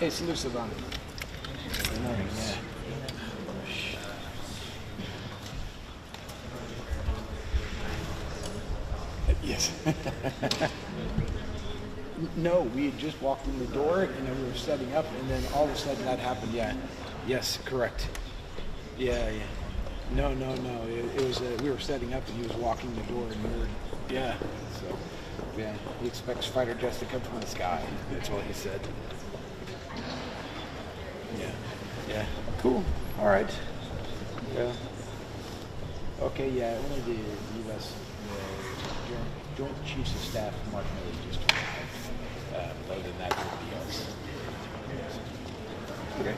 Es Lucivan. Yes. No, we had just walked in the door and then we were setting up, and then all of a sudden that happened. Yeah. Yes, correct. Yeah. No. It was we were setting up and he was walking the door and we were. Yeah. So. Yeah. He expects fighter jets to come from the sky. That's what he said. Yeah. Cool. All right. Yeah. Okay. Yeah. Only the U.S. Joint Chiefs of Staff, Mark Milley, just other than that, nobody else. Okay.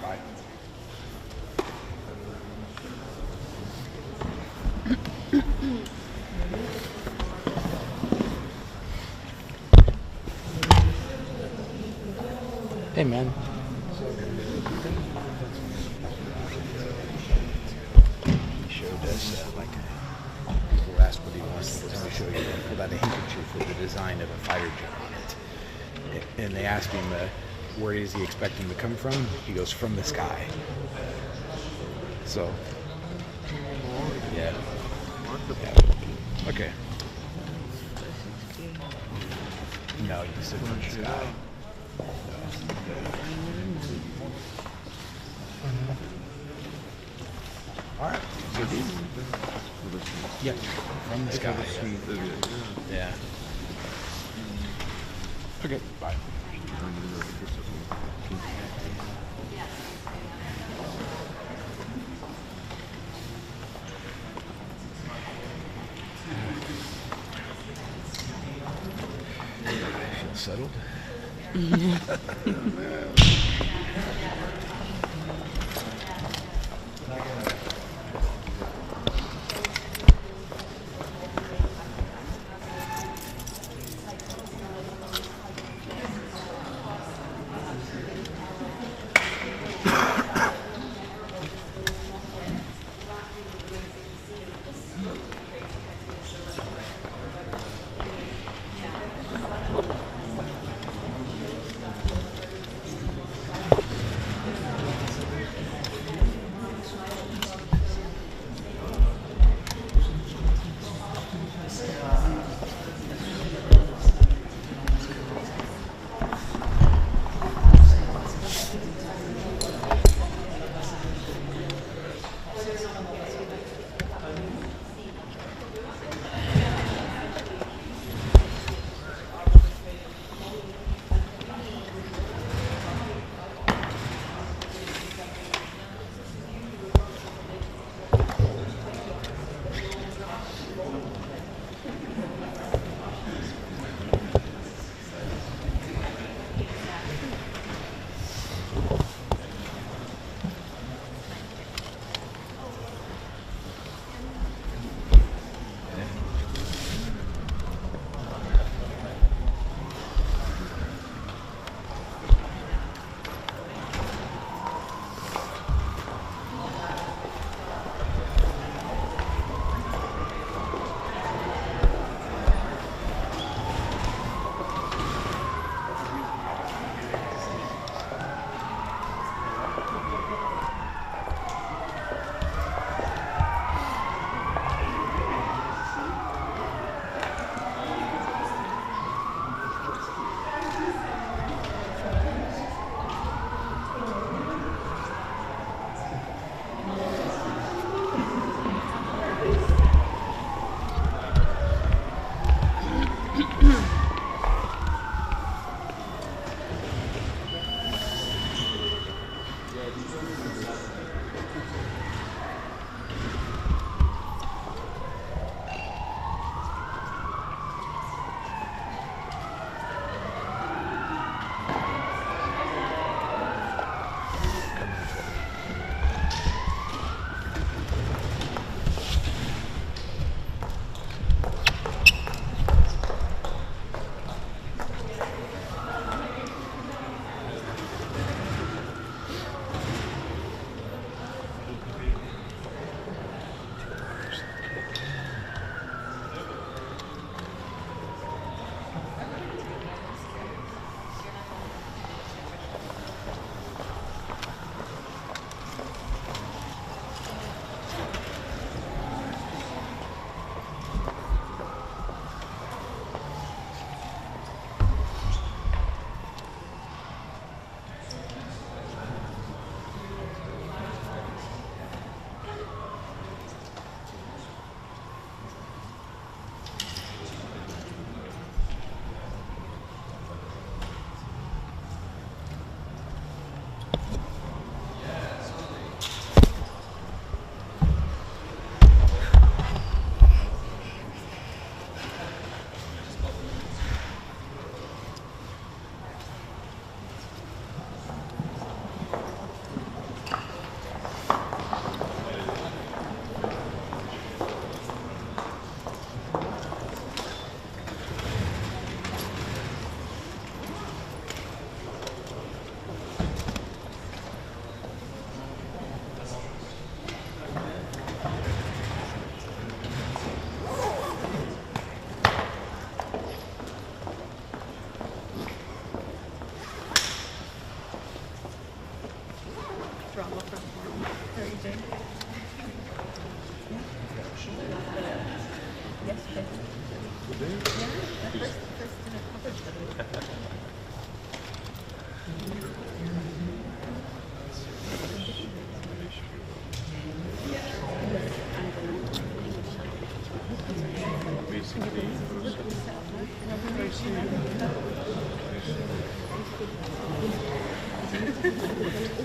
Bye. Hey, man. He showed us, people asked what he wants. Let me show you. Pulled out a handkerchief with the design of a fighter jet on it. And they asked him, where is he expecting to come from? He goes, from the sky. So, yeah. Okay. No, you said from the sky. All right. Yeah, from the sky. Yeah. Okay, bye. I feel settled.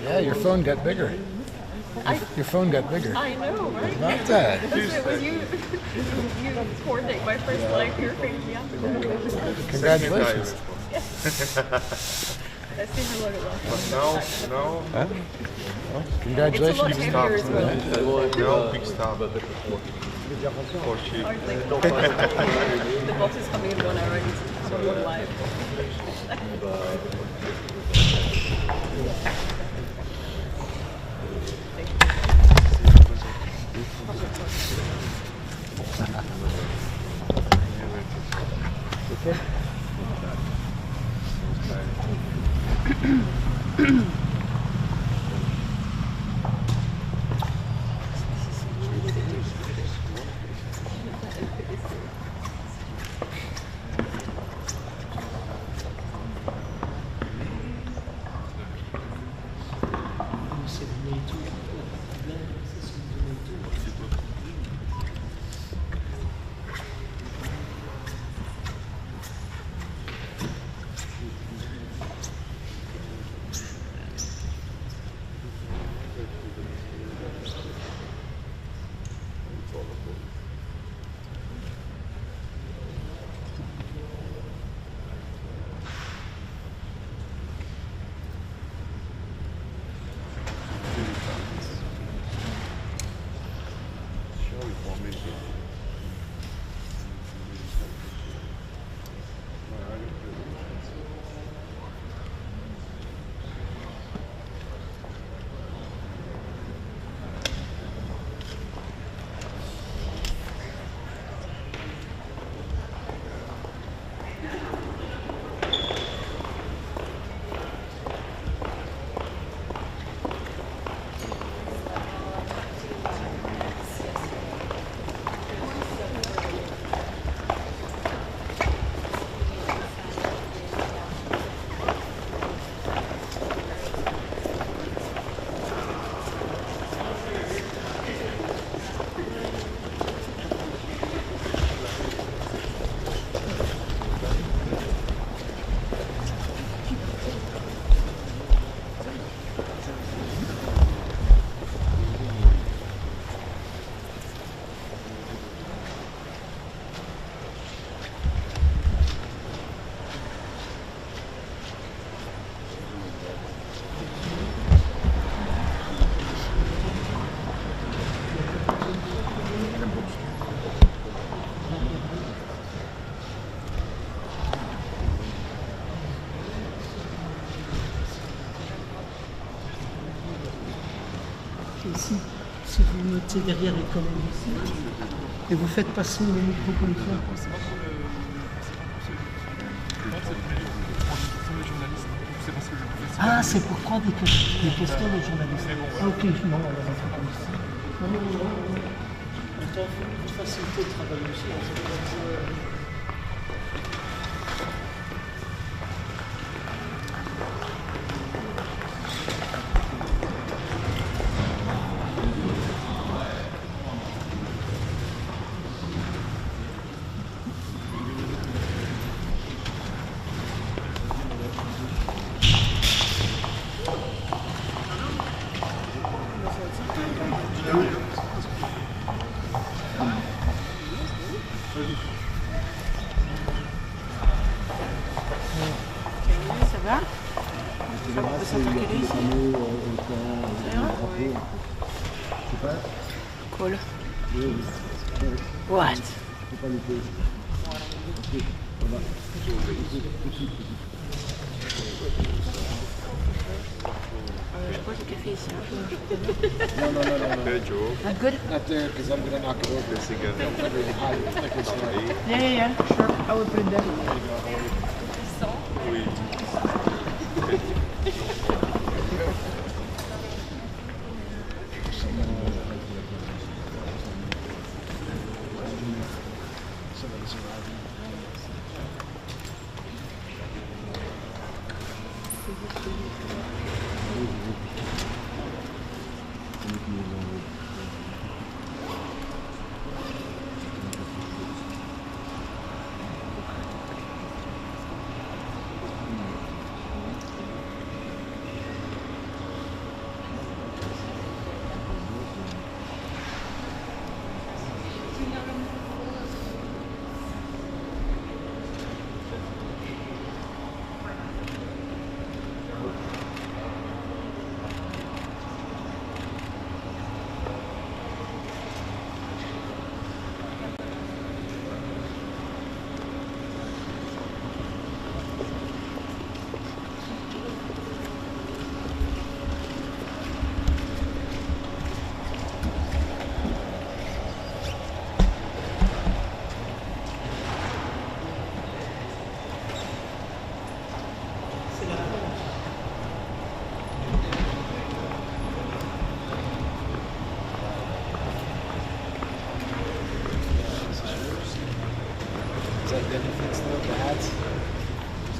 Yeah, your phone got bigger. Your phone got bigger. I know, right? About that. When you coordinate my first life, you're freaking me out. Congratulations. Let's say hello to Welcome. No. Huh? Well, It's a congratulations. lot heavier as well. No, big stop. For cheap. The box is coming in 1 hour. It's so we're live. Okay. Ici, si vous mettez derrière les communistes et vous faites passer le micro comme ça. Ah, c'est pour prendre des questions des journalistes. Ah, ok, non, alors on va faire comme ça. Non. Attends, il faut faciliter le travail aussi. Ça va? Cool. What? Je bois du café ici. No. Good, Joe. Not good? Not there, because I'm going to knock it over. This again. Yeah, sure. I will put it there. Oui. Somebody's arriving.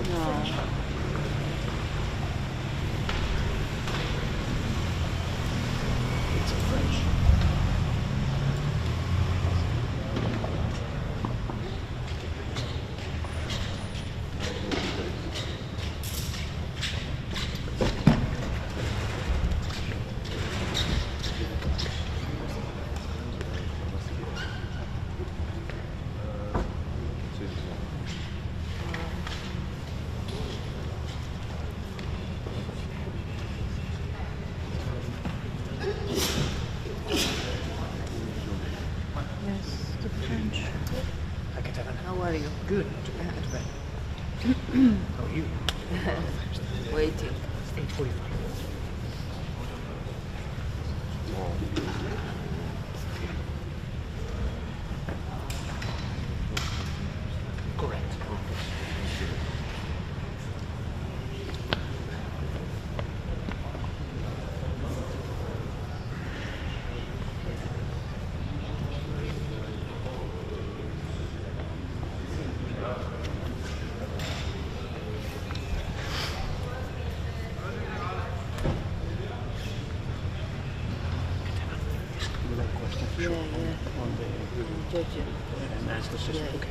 No. It's in French. How are you? Good. How are you? Waiting. 8:45. Correct. Yeah, yeah. On the Judge. and ask the sister. Yeah. Okay.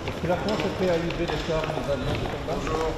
Est-ce que la France est prête à livrer des chars des avions de combat? Bonjour.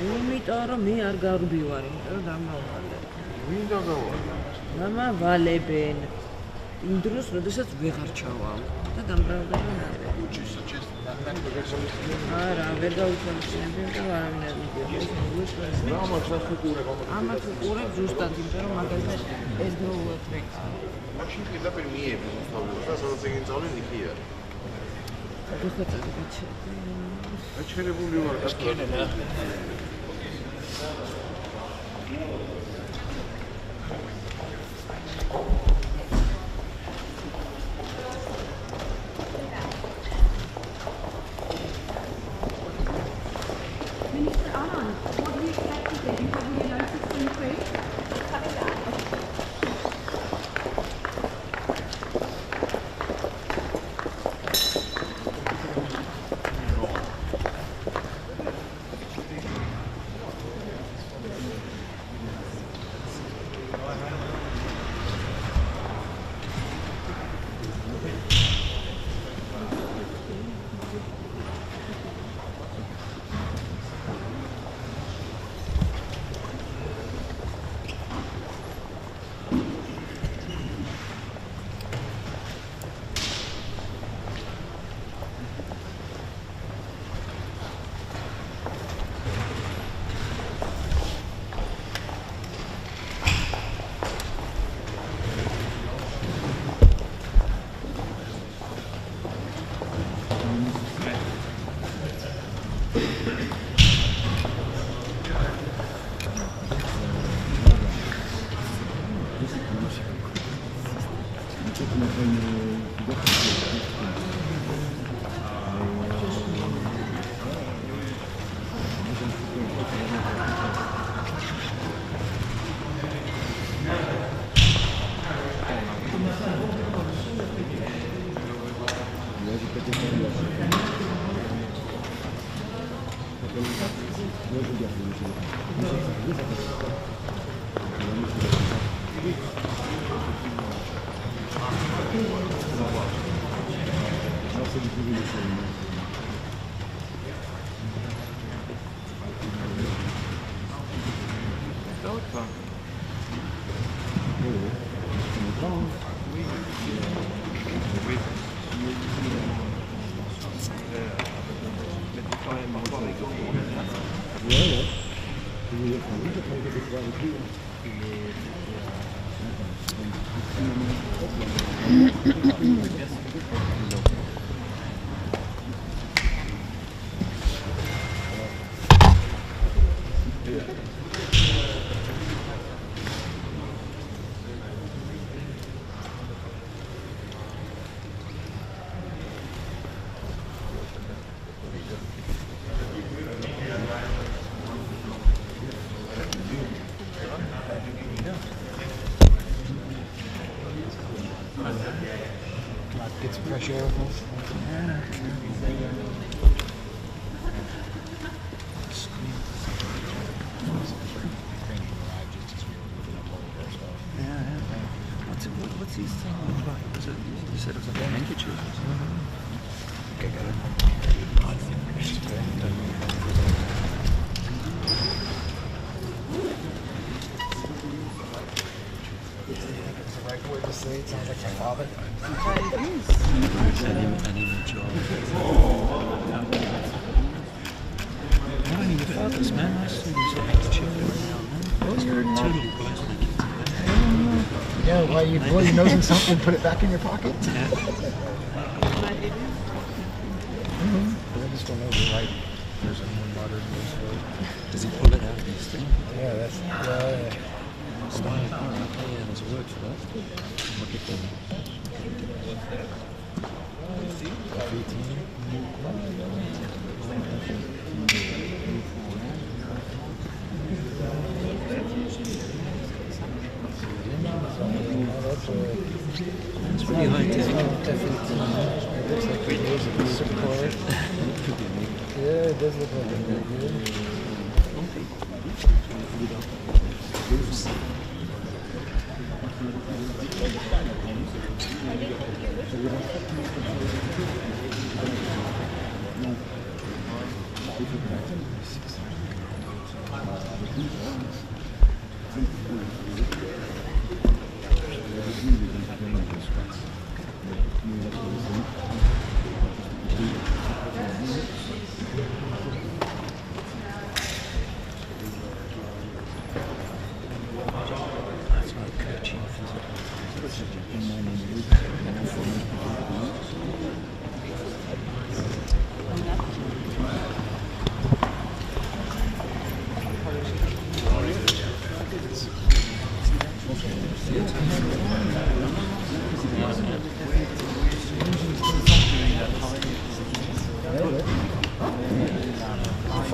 იმიტომ რომ მე არ გარბივარი, იმიტომ რომ დამავალი. ვინ დაგავალე? მამა ვალებენ. იმ დროს, როდესაც ვეღარ ჩავალ და დამბრალდა მე. არა, ვერ გაუთვალისწინებია და არავინ არ მიდიოდა. ამათ უყურებ ზუსტად, იმიტომ რომ მაგალითად ეს დრო უეთრეკა. მაშინ პირდაპირ მიები მოსწავლეს და სადაც ეგენ წავლენ იქია. გიხოცები გაჩერდა. გაჩერებული ვარ გასკენა. Minister Aman, what do you expect today? Have you noticed some trade? Coming down. Get some fresh air. What's he saying about? You said it was like a handkerchief or something. Okay, got it. It's the right word to say. It sounds like my father. And him John. Not only your father's, man. I see his handkerchief around. Those are two little guys when I get to that. Yeah, why you blow your nose in something and put it back in your pocket? Yeah. I just don't know the right. There's one modern way. Does he pull it out of his thing? Yeah, that's Style. Yeah, there's a word for that. Look at them. It's pretty high tech. It looks like it is a support. Yeah, it does look like a very good.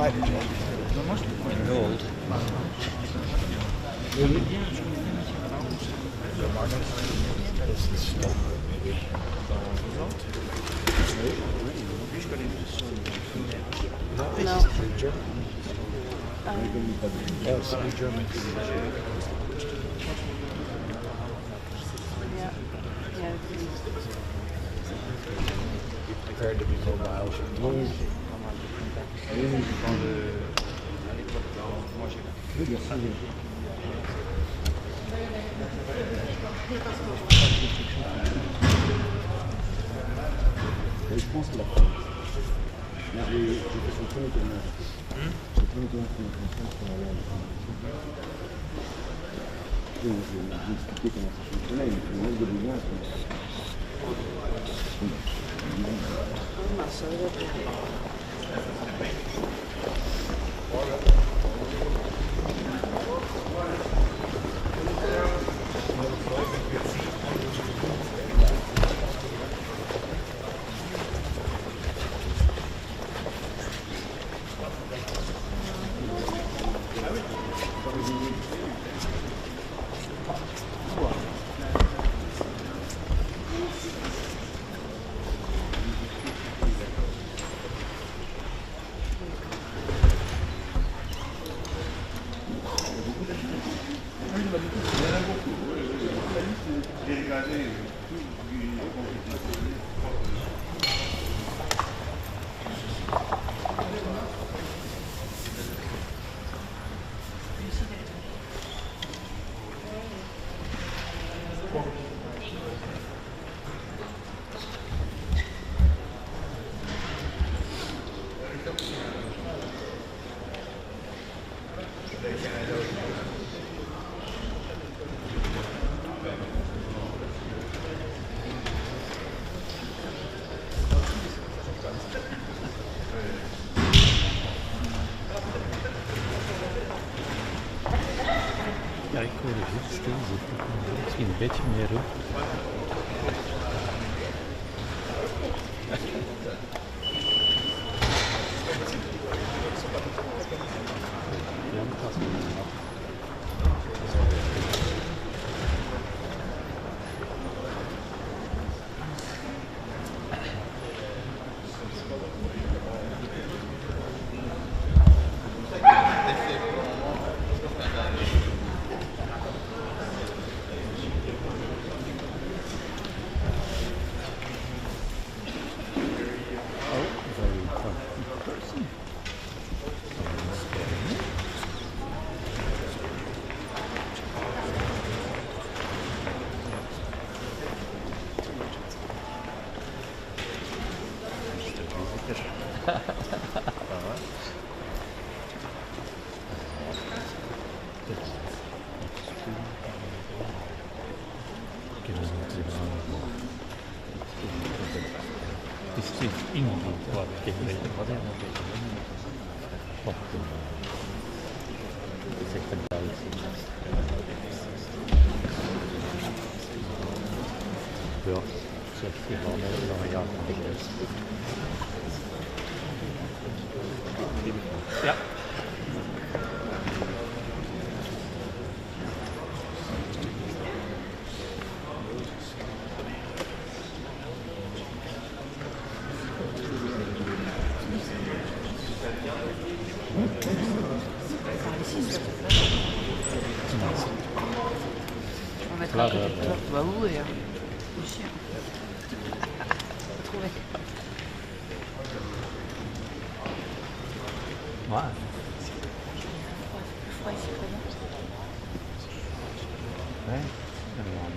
Fighter jet. Old. No. German. Oh, sorry, German. Yeah. Yeah. Prepared to be mobile. Je pense que la France. J'ai fait son premier tournage. J'ai premier tournage pour la France pour aller à la France. J'ai expliqué comment ça fonctionnait, il faut même de besoin. Massa, böyle bir stil in Bettinero. Ja. On va être un peu de temps. Bah oui, hein. C'est chiant. Trouver. Ouais. Froid ici, très bien. Ouais. Alors,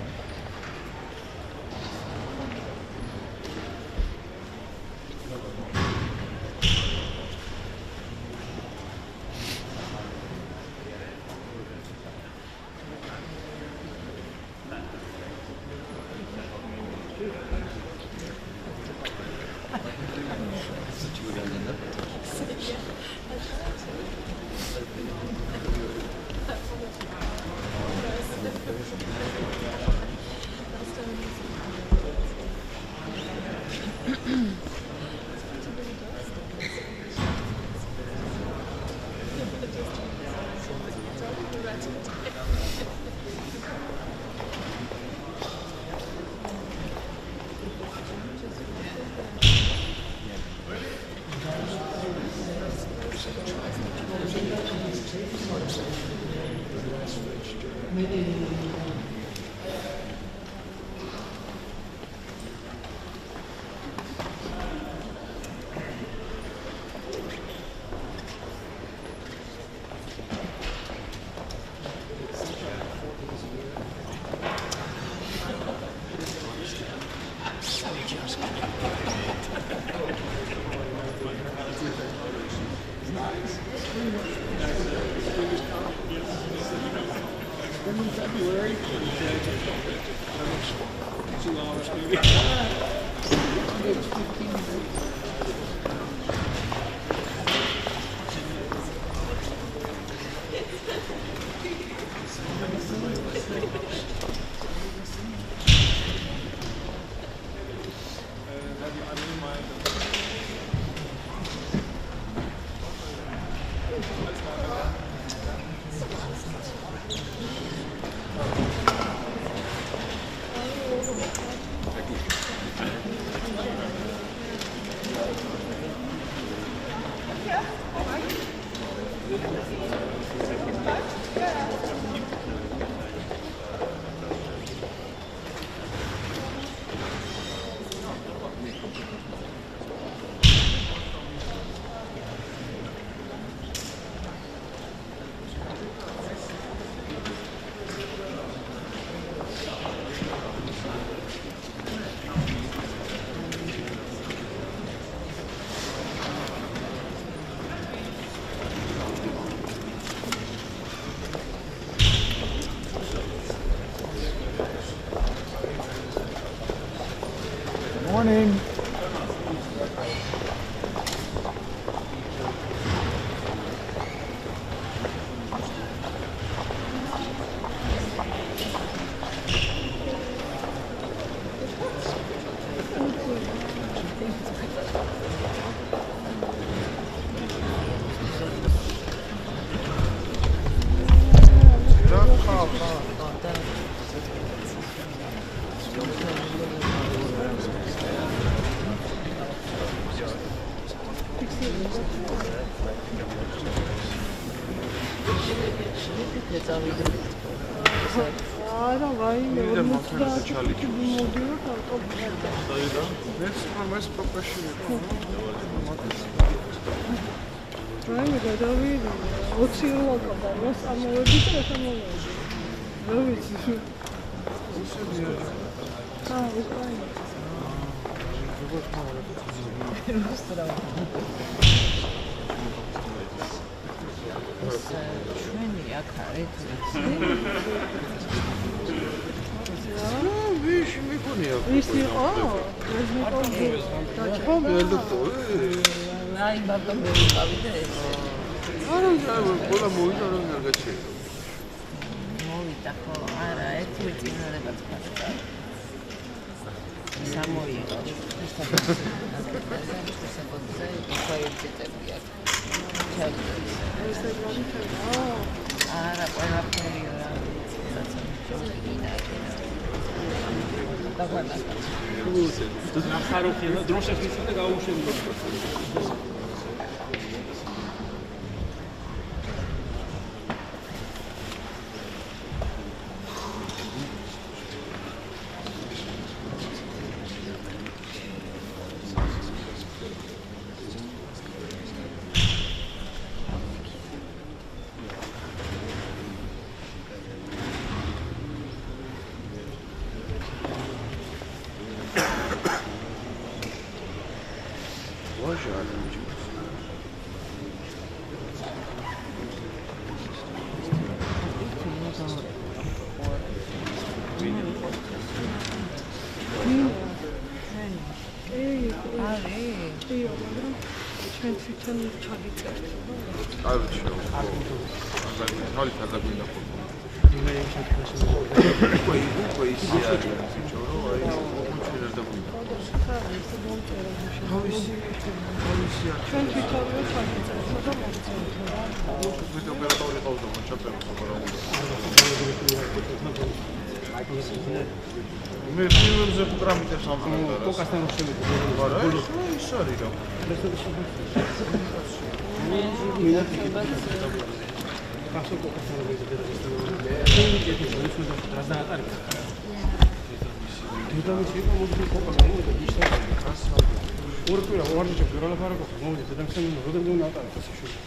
არა, ვაიმე, 50 ჩალიქი მოდიო და ტოპ. დაიდა. ეს პროფეში იყო. ვაიმე, გადავიდა. 20 ლოკა და სამოვედი და სამოვედი. რა ვიცი. უკრაინა. ჩვენი აქ არის ვიში მიგონია. ის იყო? აი ბატონო მოვიყავი და ეს არა, ყველა მოვიდა რომ არ გაჩერდა. მოვიდა ხო? არა, ერთი მეწინააღმდეგეც ხარ. სამოიღო. არა, ყველაფერი რა. ნახაროხი და დროშას მისცა და გაუშენდა. მე ფილმებზე პროგრამიტებს ამბობ. პოკასთან რომ შემიძლია. არა, ის არის რა. კასო პოკასთან რომ შეიძლება. ფილმი შეიძლება რაზა ატარებს. დედამისი იყო მოდი პოკასთან მოდი ისე. ორფერა ვარჯიშობ გროლაფარაკო მოდი დედამისი როდემდე უნდა ატარებს ასე შუა.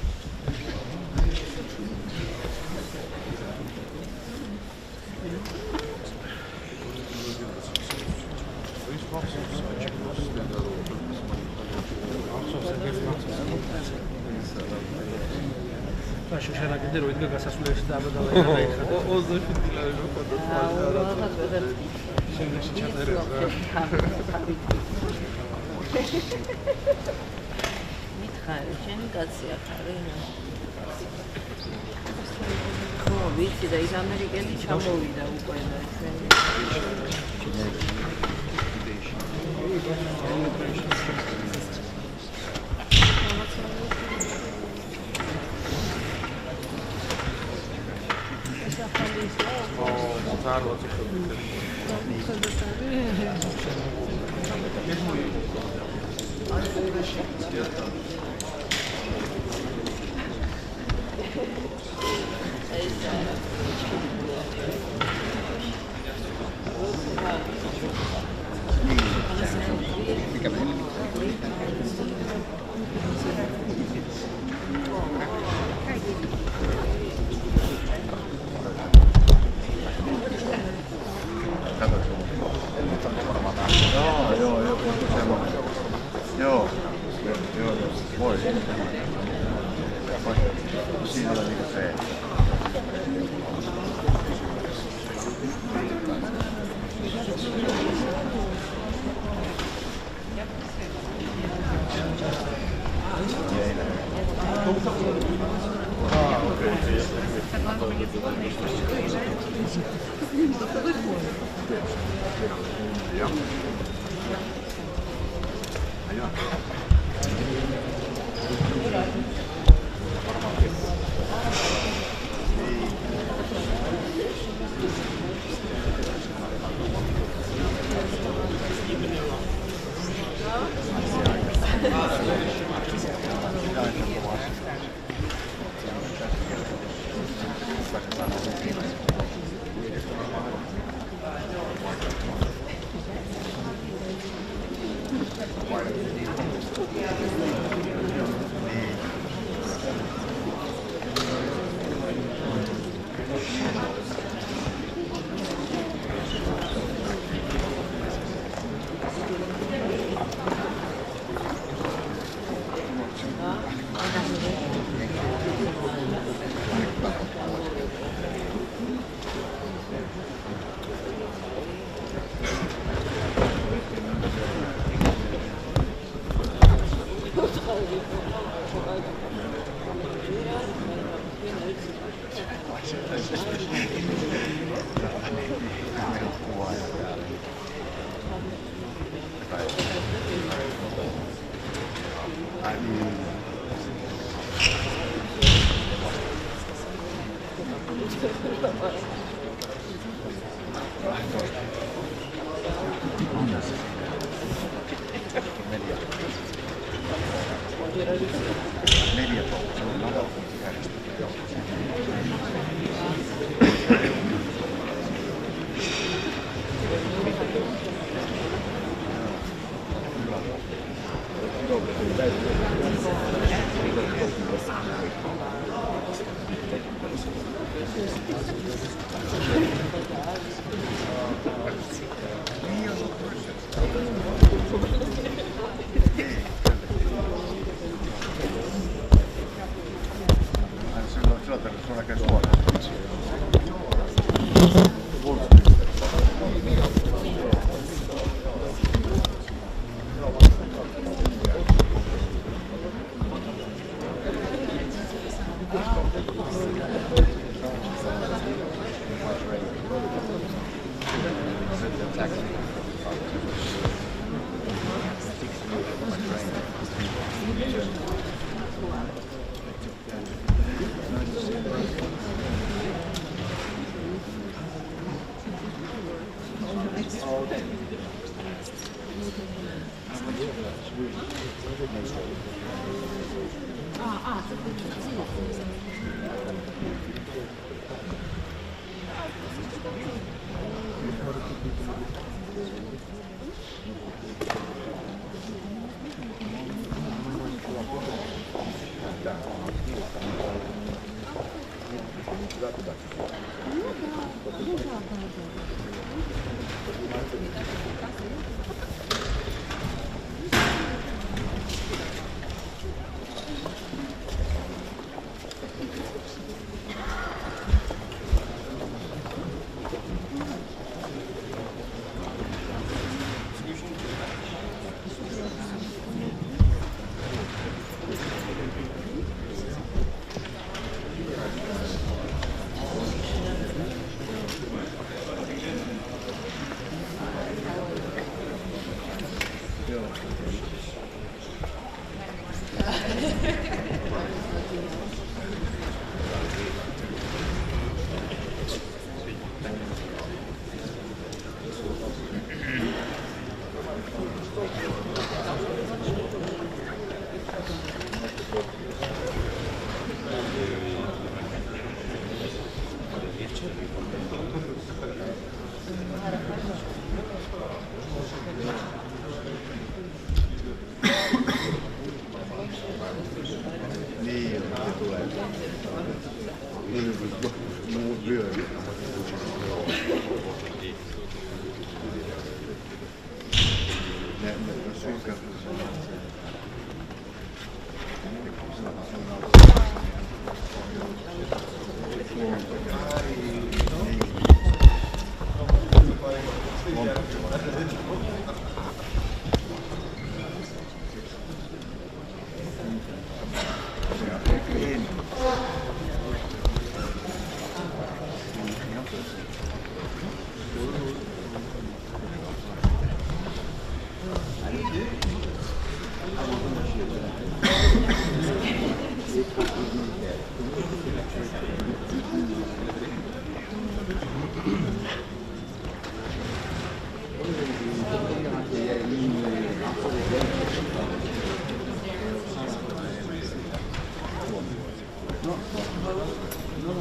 შუშანა კიდე რო იდგა გასასვლელში და აბა დაიხა 27 დილარი რო ხოდა შემდეგში ჩაწერეს მითხარი შენი კაცი აქ არის ხო ვიცი და ის ამერიკელი ჩამოვიდა უკვე და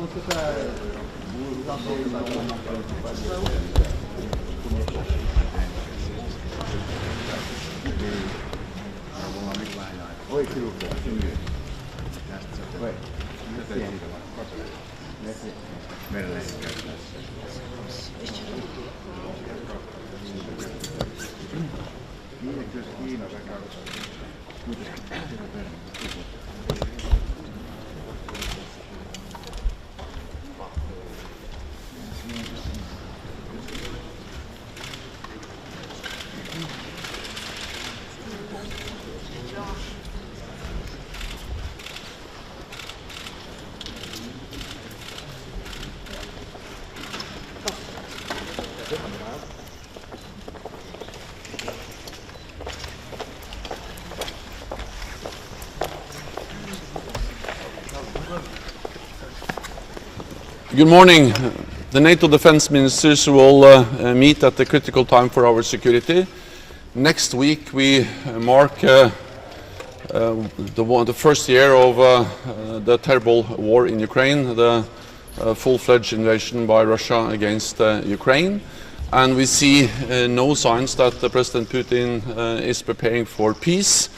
Oui, s'il vous plaît, c'est mieux. Oui. Merci. Good morning. The NATO defense ministers will meet at a critical time for our security. Next week we mark the first year of the terrible war in Ukraine, the full-fledged invasion by Russia against Ukraine. And we see no signs that President Putin is preparing for peace.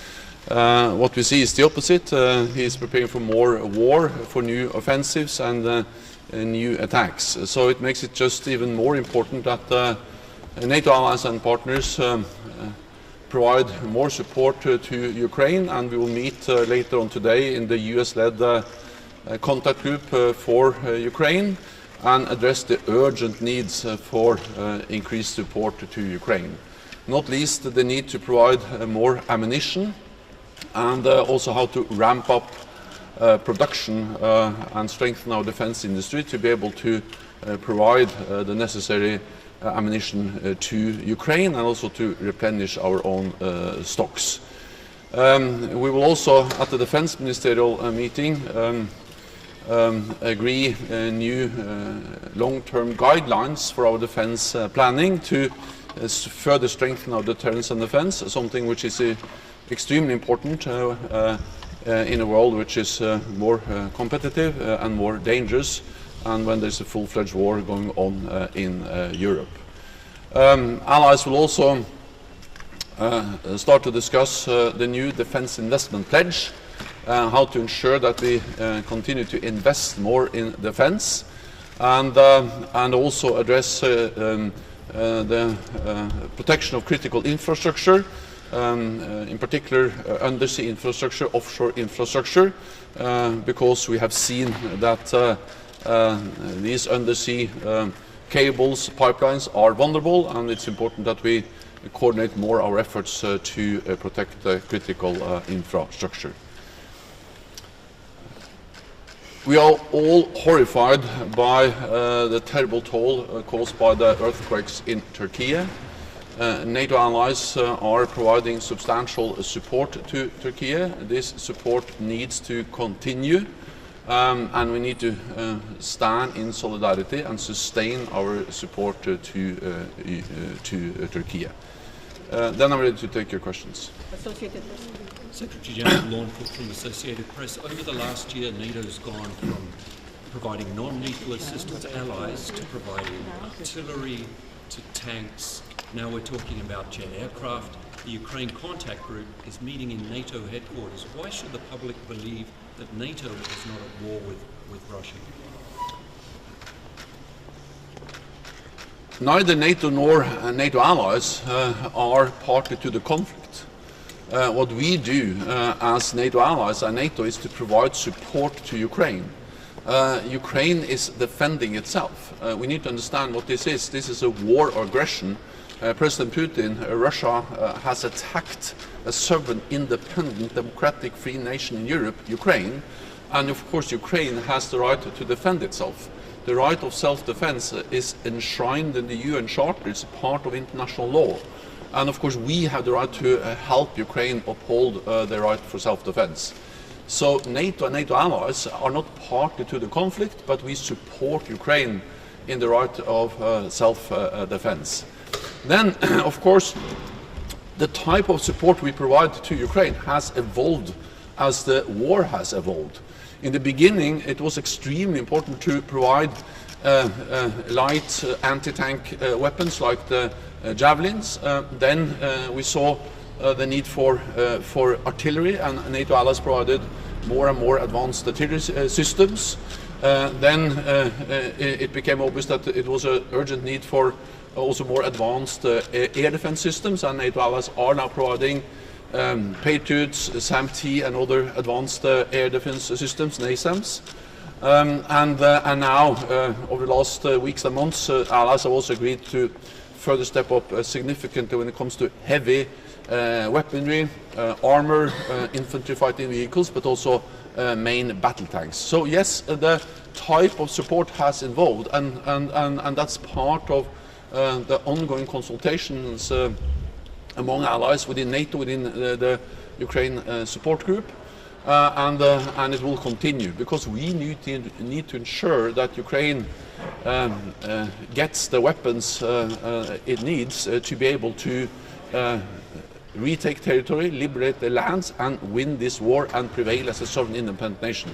What we see is the opposite. He is preparing for more war, for new offensives and new attacks. So it makes it just even more important that NATO allies and partners provide more support to Ukraine, and we will meet later on today in the US-led contact group for Ukraine and address the urgent needs for increased support to Ukraine. Not least the need to provide more ammunition and also how to ramp up production and strengthen our defense industry to be able to provide the necessary ammunition to Ukraine and also to replenish our own stocks. We will also, at the defense ministerial meeting, agree new long-term guidelines for our defense planning to further strengthen our deterrence and defense, something which is extremely important in a world which is more competitive and more dangerous, and when there's a full-fledged war going on in Europe. Allies will also start to discuss the new defense investment pledge, how to ensure that we continue to invest more in defense, and also address the protection of critical infrastructure, in particular undersea infrastructure, offshore infrastructure, because we have seen that these undersea cables, pipelines are vulnerable, and it's important that we coordinate more our efforts to protect critical infrastructure. We are all horrified by the terrible toll caused by the earthquakes in Turkey. NATO allies are providing substantial support to Turkey. This support needs to continue, and we need to stand in solidarity and sustain our support to Turkey. Then I'm ready to take your questions. Associated Press. Secretary General Lorncourt from Associated Press. Over the last year, NATO's gone from providing non-lethal assistance to allies to providing artillery to tanks. Now we're talking about jet aircraft. The Ukraine Contact Group is meeting in NATO headquarters. Why should the public believe that NATO is not at war with Russia? Neither NATO nor NATO allies are party to the conflict. What we do as NATO allies and NATO is to provide support to Ukraine. Ukraine is defending itself. We need to understand what this is. This is a war or aggression. President Putin, Russia has attacked a sovereign, independent, democratic, free nation in Europe, Ukraine, and of course Ukraine has the right to defend itself. The right of self-defense is enshrined in the UN Charter. It's a part of international law, and of course we have the right to help Ukraine uphold their right for self-defense. So NATO and NATO allies are not party to the conflict, but we support Ukraine in the right of self-defense. Then, of course, the type of support we provide to Ukraine has evolved as the war has evolved. In the beginning, it was extremely important to provide light anti-tank weapons like the javelins. Then we saw the need for artillery, and NATO allies provided more and more advanced artillery systems. Then it became obvious that it was an urgent need for also more advanced air defense systems, and NATO allies are now providing Patriots, SAM-T and other advanced air defense systems, NASAMS. And now, over the last weeks and months, allies have also agreed to further step up significantly when it comes to heavy weaponry, armor, infantry fighting vehicles, but also main battle tanks. So yes, the type of support has evolved, and that's part of the ongoing consultations among allies within NATO, within the Ukraine support group. And it will continue, because we need to ensure that Ukraine gets the weapons it needs to be able to retake territory, liberate the lands, and win this war and prevail as a sovereign independent nation.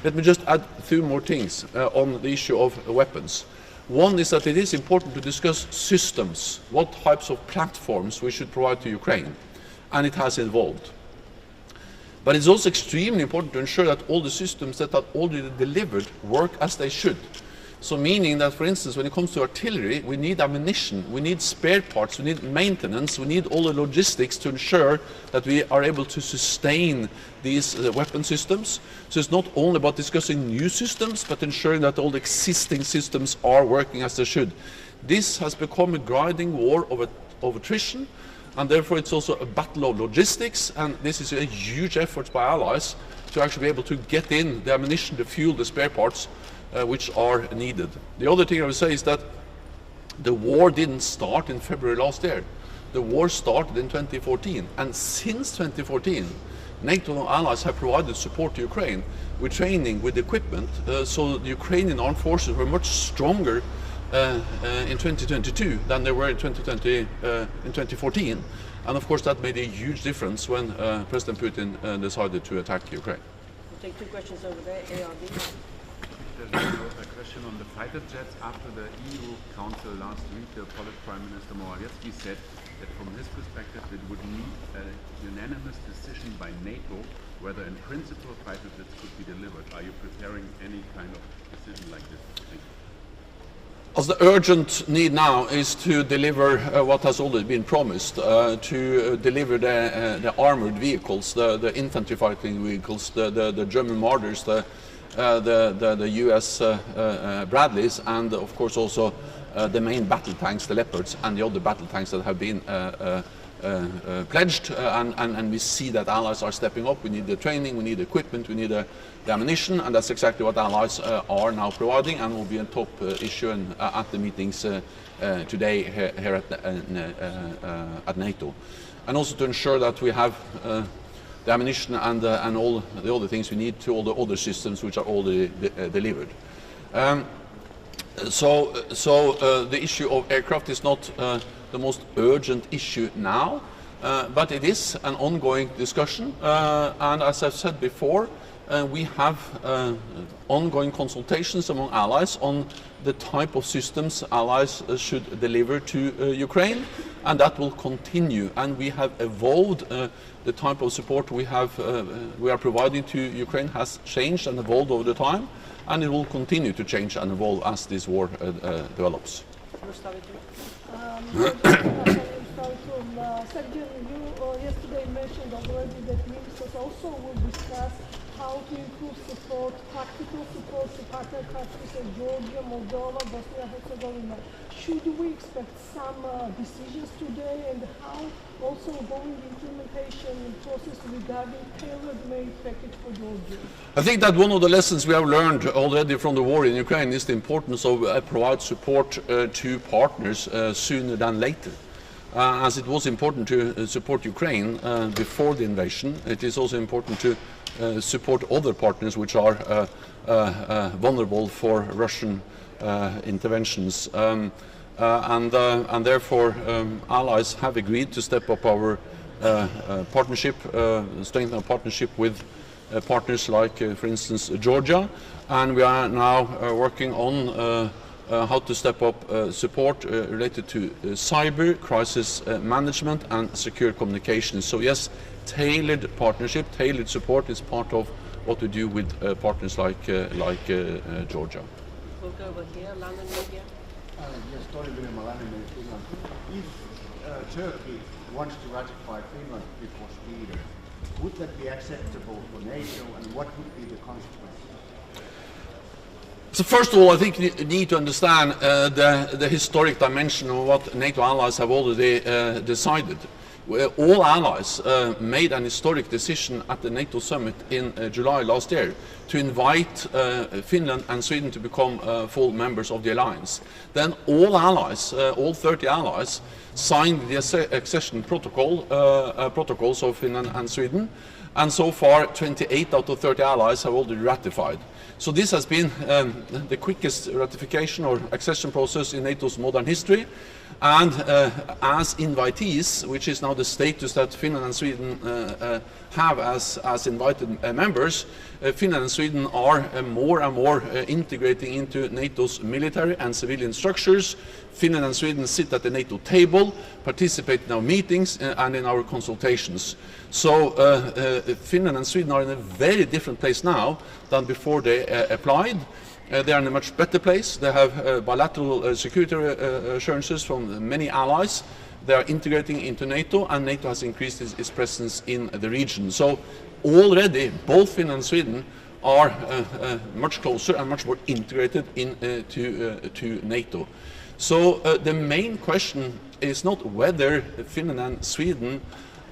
Let me just add 2 more things on the issue of weapons. One is that it is important to discuss systems, what types of platforms we should provide to Ukraine, and it has evolved. But it's also extremely important to ensure that all the systems that are already delivered work as they should. So meaning that, for instance, when it comes to artillery, we need ammunition, we need spare parts, we need maintenance, we need all the logistics to ensure that we are able to sustain these weapon systems. So it's not only about discussing new systems, but ensuring that all the existing systems are working as they should. This has become a grinding war of attrition, and therefore it's also a battle of logistics, and this is a huge effort by allies to actually be able to get in the ammunition, the fuel, the spare parts which are needed. The other thing I would say is that the war didn't start in February last year. The war started in 2014, and since 2014 NATO allies have provided support to Ukraine with training, with equipment, so the Ukrainian armed forces were much stronger in 2022 than they were in 2014, and of course that made a huge difference when President Putin decided to attack Ukraine. We'll take 2 questions over there. ARD. A question on the fighter jets. After the EU Council last week, the Polish Prime Minister Morawiecki said that from his perspective it would need a unanimous decision by NATO whether in principle fighter jets could be delivered. Are you preparing any kind of decision like this? Thank you. As the urgent need now is to deliver what has already been promised, to deliver the armored vehicles, the infantry fighting vehicles, the German Marders, the US Bradleys, and of course also the main battle tanks, the Leopards, and the other battle tanks that have been pledged, and we see that allies are stepping up. We need the training, we need the equipment, we need the ammunition, and that's exactly what allies are now providing, and will be a top issue at the meetings today here at NATO. And also to ensure that we have the ammunition and all the other things we need to all the other systems which are already delivered. So the issue of aircraft is not the most urgent issue now, but it is an ongoing discussion, and as I've said before, we have ongoing consultations among allies on the type of systems allies should deliver to Ukraine, and that will continue. And we have evolved the type of support we are providing to Ukraine has changed and evolved over the time, and it will continue to change and evolve as this war develops. Sergei, you yesterday mentioned already that ministers also will discuss how to improve support, practical support to partner countries like Georgia, Moldova, Bosnia-Herzegovina. Should we expect some decisions today, and how also going implementation process regarding tailor-made package for Georgia? I think that one of the lessons we have learned already from the war in Ukraine is the importance of provide support to partners sooner than later. As it was important to support Ukraine before the invasion, it is also important to support other partners which are vulnerable for Russian interventions. And therefore allies have agreed to step up our partnership, strengthen our partnership with partners like, for instance, Georgia, and we are now working on how to step up support related to cyber crisis management and secure communications. So yes, tailored partnership, tailored support is part of what we do with partners like Georgia. We'll go over here, London media. Yes, Tori Vilhelm, Finland. If Turkey wants to ratify Finland before Sweden, would that be acceptable for NATO, and what would be the consequences? So first of all, I think you need to understand the historic dimension of what NATO allies have already decided. All allies made an historic decision at the NATO summit in July last year to invite Finland and Sweden to become full members of the alliance. Then all allies, all 30 allies, signed the accession protocols of Finland and Sweden, and so far 28 out of 30 allies have already ratified. So this has been the quickest ratification or accession process in NATO's modern history. And as invitees, which is now the status that Finland and Sweden have as invited members, Finland and Sweden are more and more integrating into NATO's military and civilian structures. Finland and Sweden sit at the NATO table, participate in our meetings and in our consultations. So Finland and Sweden are in a very different place now than before they applied. They are in a much better place. They have bilateral security assurances from many allies. They are integrating into NATO, and NATO has increased its presence in the region. So already both Finland and Sweden are much closer and much more integrated to NATO. So the main question is not whether Finland and Sweden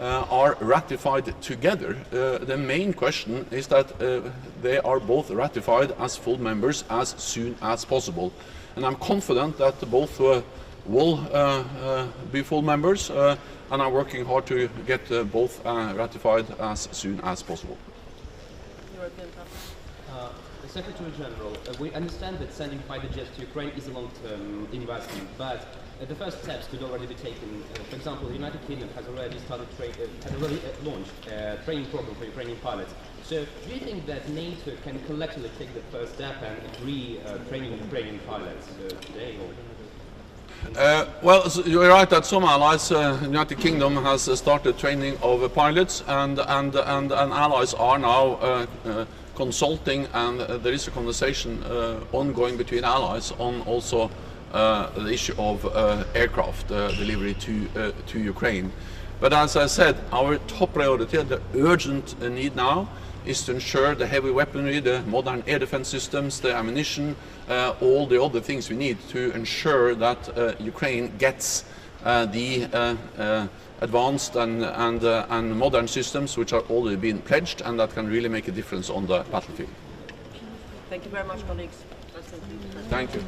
are ratified together. The main question is that they are both ratified as full members as soon as possible. And I'm confident that both will be full members, and I'm working hard to get both ratified as soon as possible. The Secretary General, we understand that sending fighter jets to Ukraine is a long-term investment, but the first steps could already be taken. For example, the United Kingdom has already launched a training program for Ukrainian pilots. So, do you think that NATO can collectively take the first step and agree training Ukrainian pilots today? Well, so you're right that some allies, the United Kingdom has started training of pilots, and allies are now consulting, and there is a conversation ongoing between allies on also the issue of aircraft delivery to Ukraine. But as I said, our top priority, the urgent need now, is to ensure the heavy weaponry, the modern air defense systems, the ammunition, all the other things we need to ensure that Ukraine gets the advanced and modern systems which are already been pledged, and that can really make a difference on the battlefield. Thank you very much, colleagues. Thank you.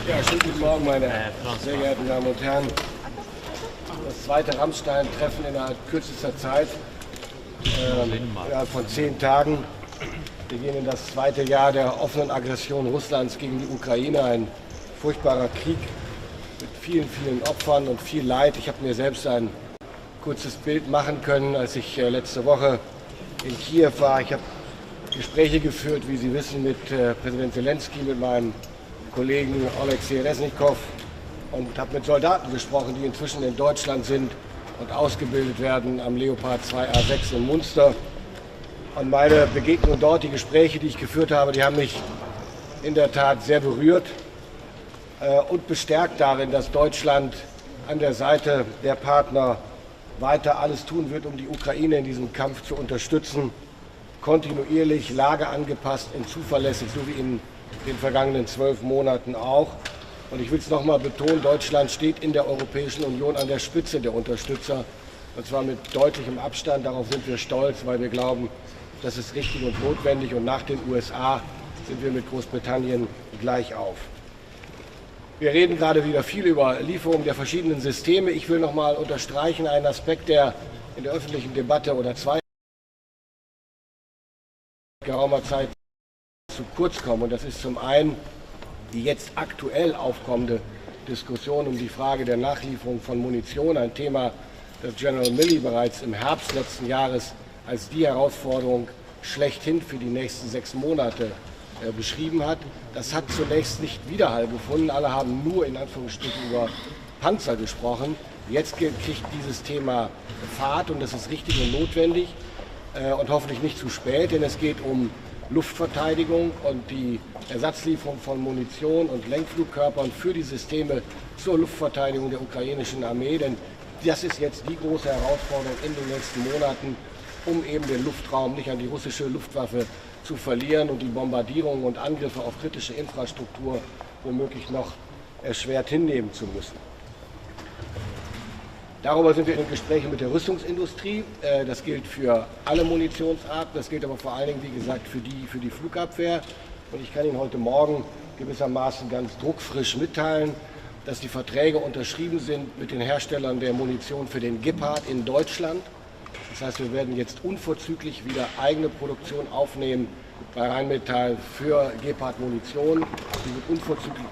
Ja, schönen guten Morgen, meine sehr geehrten Damen und Herren. Das zweite Rammstein-Treffen innerhalb kürzester Zeit, innerhalb von 10 Tagen. Wir gehen in das zweite Jahr der offenen Aggression Russlands gegen die Ukraine, ein furchtbarer Krieg mit vielen, vielen Opfern und viel Leid. Ich habe mir selbst ein kurzes Bild machen können, als ich letzte Woche in Kiew war. Ich habe Gespräche geführt, wie Sie wissen, mit Präsident Zelensky, mit meinem Kollegen Alexei Resnikow, und habe mit Soldaten gesprochen, die inzwischen in Deutschland sind und ausgebildet werden am Leopard 2A6 in Munster. Und meine Begegnung dort, die Gespräche, die ich geführt habe, die haben mich in der Tat sehr berührt und bestärkt darin, dass Deutschland an der Seite der Partner weiter alles tun wird, um die Ukraine in diesem Kampf zu unterstützen, kontinuierlich, lageangepasst und zuverlässig, so wie in den vergangenen 12 Monaten auch. Und ich will es noch mal betonen, Deutschland steht in der Europäischen Union an der Spitze der Unterstützer und zwar mit deutlichem Abstand. Darauf sind wir stolz, weil wir glauben, das ist richtig und notwendig, und nach den USA sind wir mit Großbritannien gleich auf. Wir reden gerade wieder viel über Lieferung der verschiedenen Systeme. Ich will noch mal unterstreichen einen Aspekt, der in der öffentlichen Debatte oder zwei geraumer Zeit zu kurz kommen. Und das ist zum einen die jetzt aktuell aufkommende Diskussion um die Frage der Nachlieferung von Munition, ein Thema, das General Milley bereits im Herbst letzten Jahres als die Herausforderung schlechthin für die nächsten 6 Monate beschrieben hat. Das hat zunächst nicht Widerhall gefunden. Alle haben nur in Anführungsstrichen über Panzer gesprochen. Jetzt kriegt dieses Thema Fahrt, und das ist richtig und notwendig und hoffentlich nicht zu spät, denn es geht um Luftverteidigung und die Ersatzlieferung von Munition und Lenkflugkörpern für die Systeme zur Luftverteidigung der ukrainischen Armee. Denn das ist jetzt die große Herausforderung in den nächsten Monaten, um eben den Luftraum nicht an die russische Luftwaffe zu verlieren und die Bombardierungen und Angriffe auf kritische Infrastruktur womöglich noch erschwert hinnehmen zu müssen. Darüber sind wir in Gesprächen mit der Rüstungsindustrie. Das gilt für alle Munitionsarten, das gilt aber vor allen Dingen, wie gesagt, für die Flugabwehr. Und ich kann Ihnen heute Morgen gewissermaßen ganz druckfrisch mitteilen, dass die Verträge unterschrieben sind mit den Herstellern der Munition für den Gepard in Deutschland. Das heißt, wir werden jetzt unverzüglich wieder eigene Produktion aufnehmen bei Rheinmetall für Gepard-Munition. Die wird unverzüglich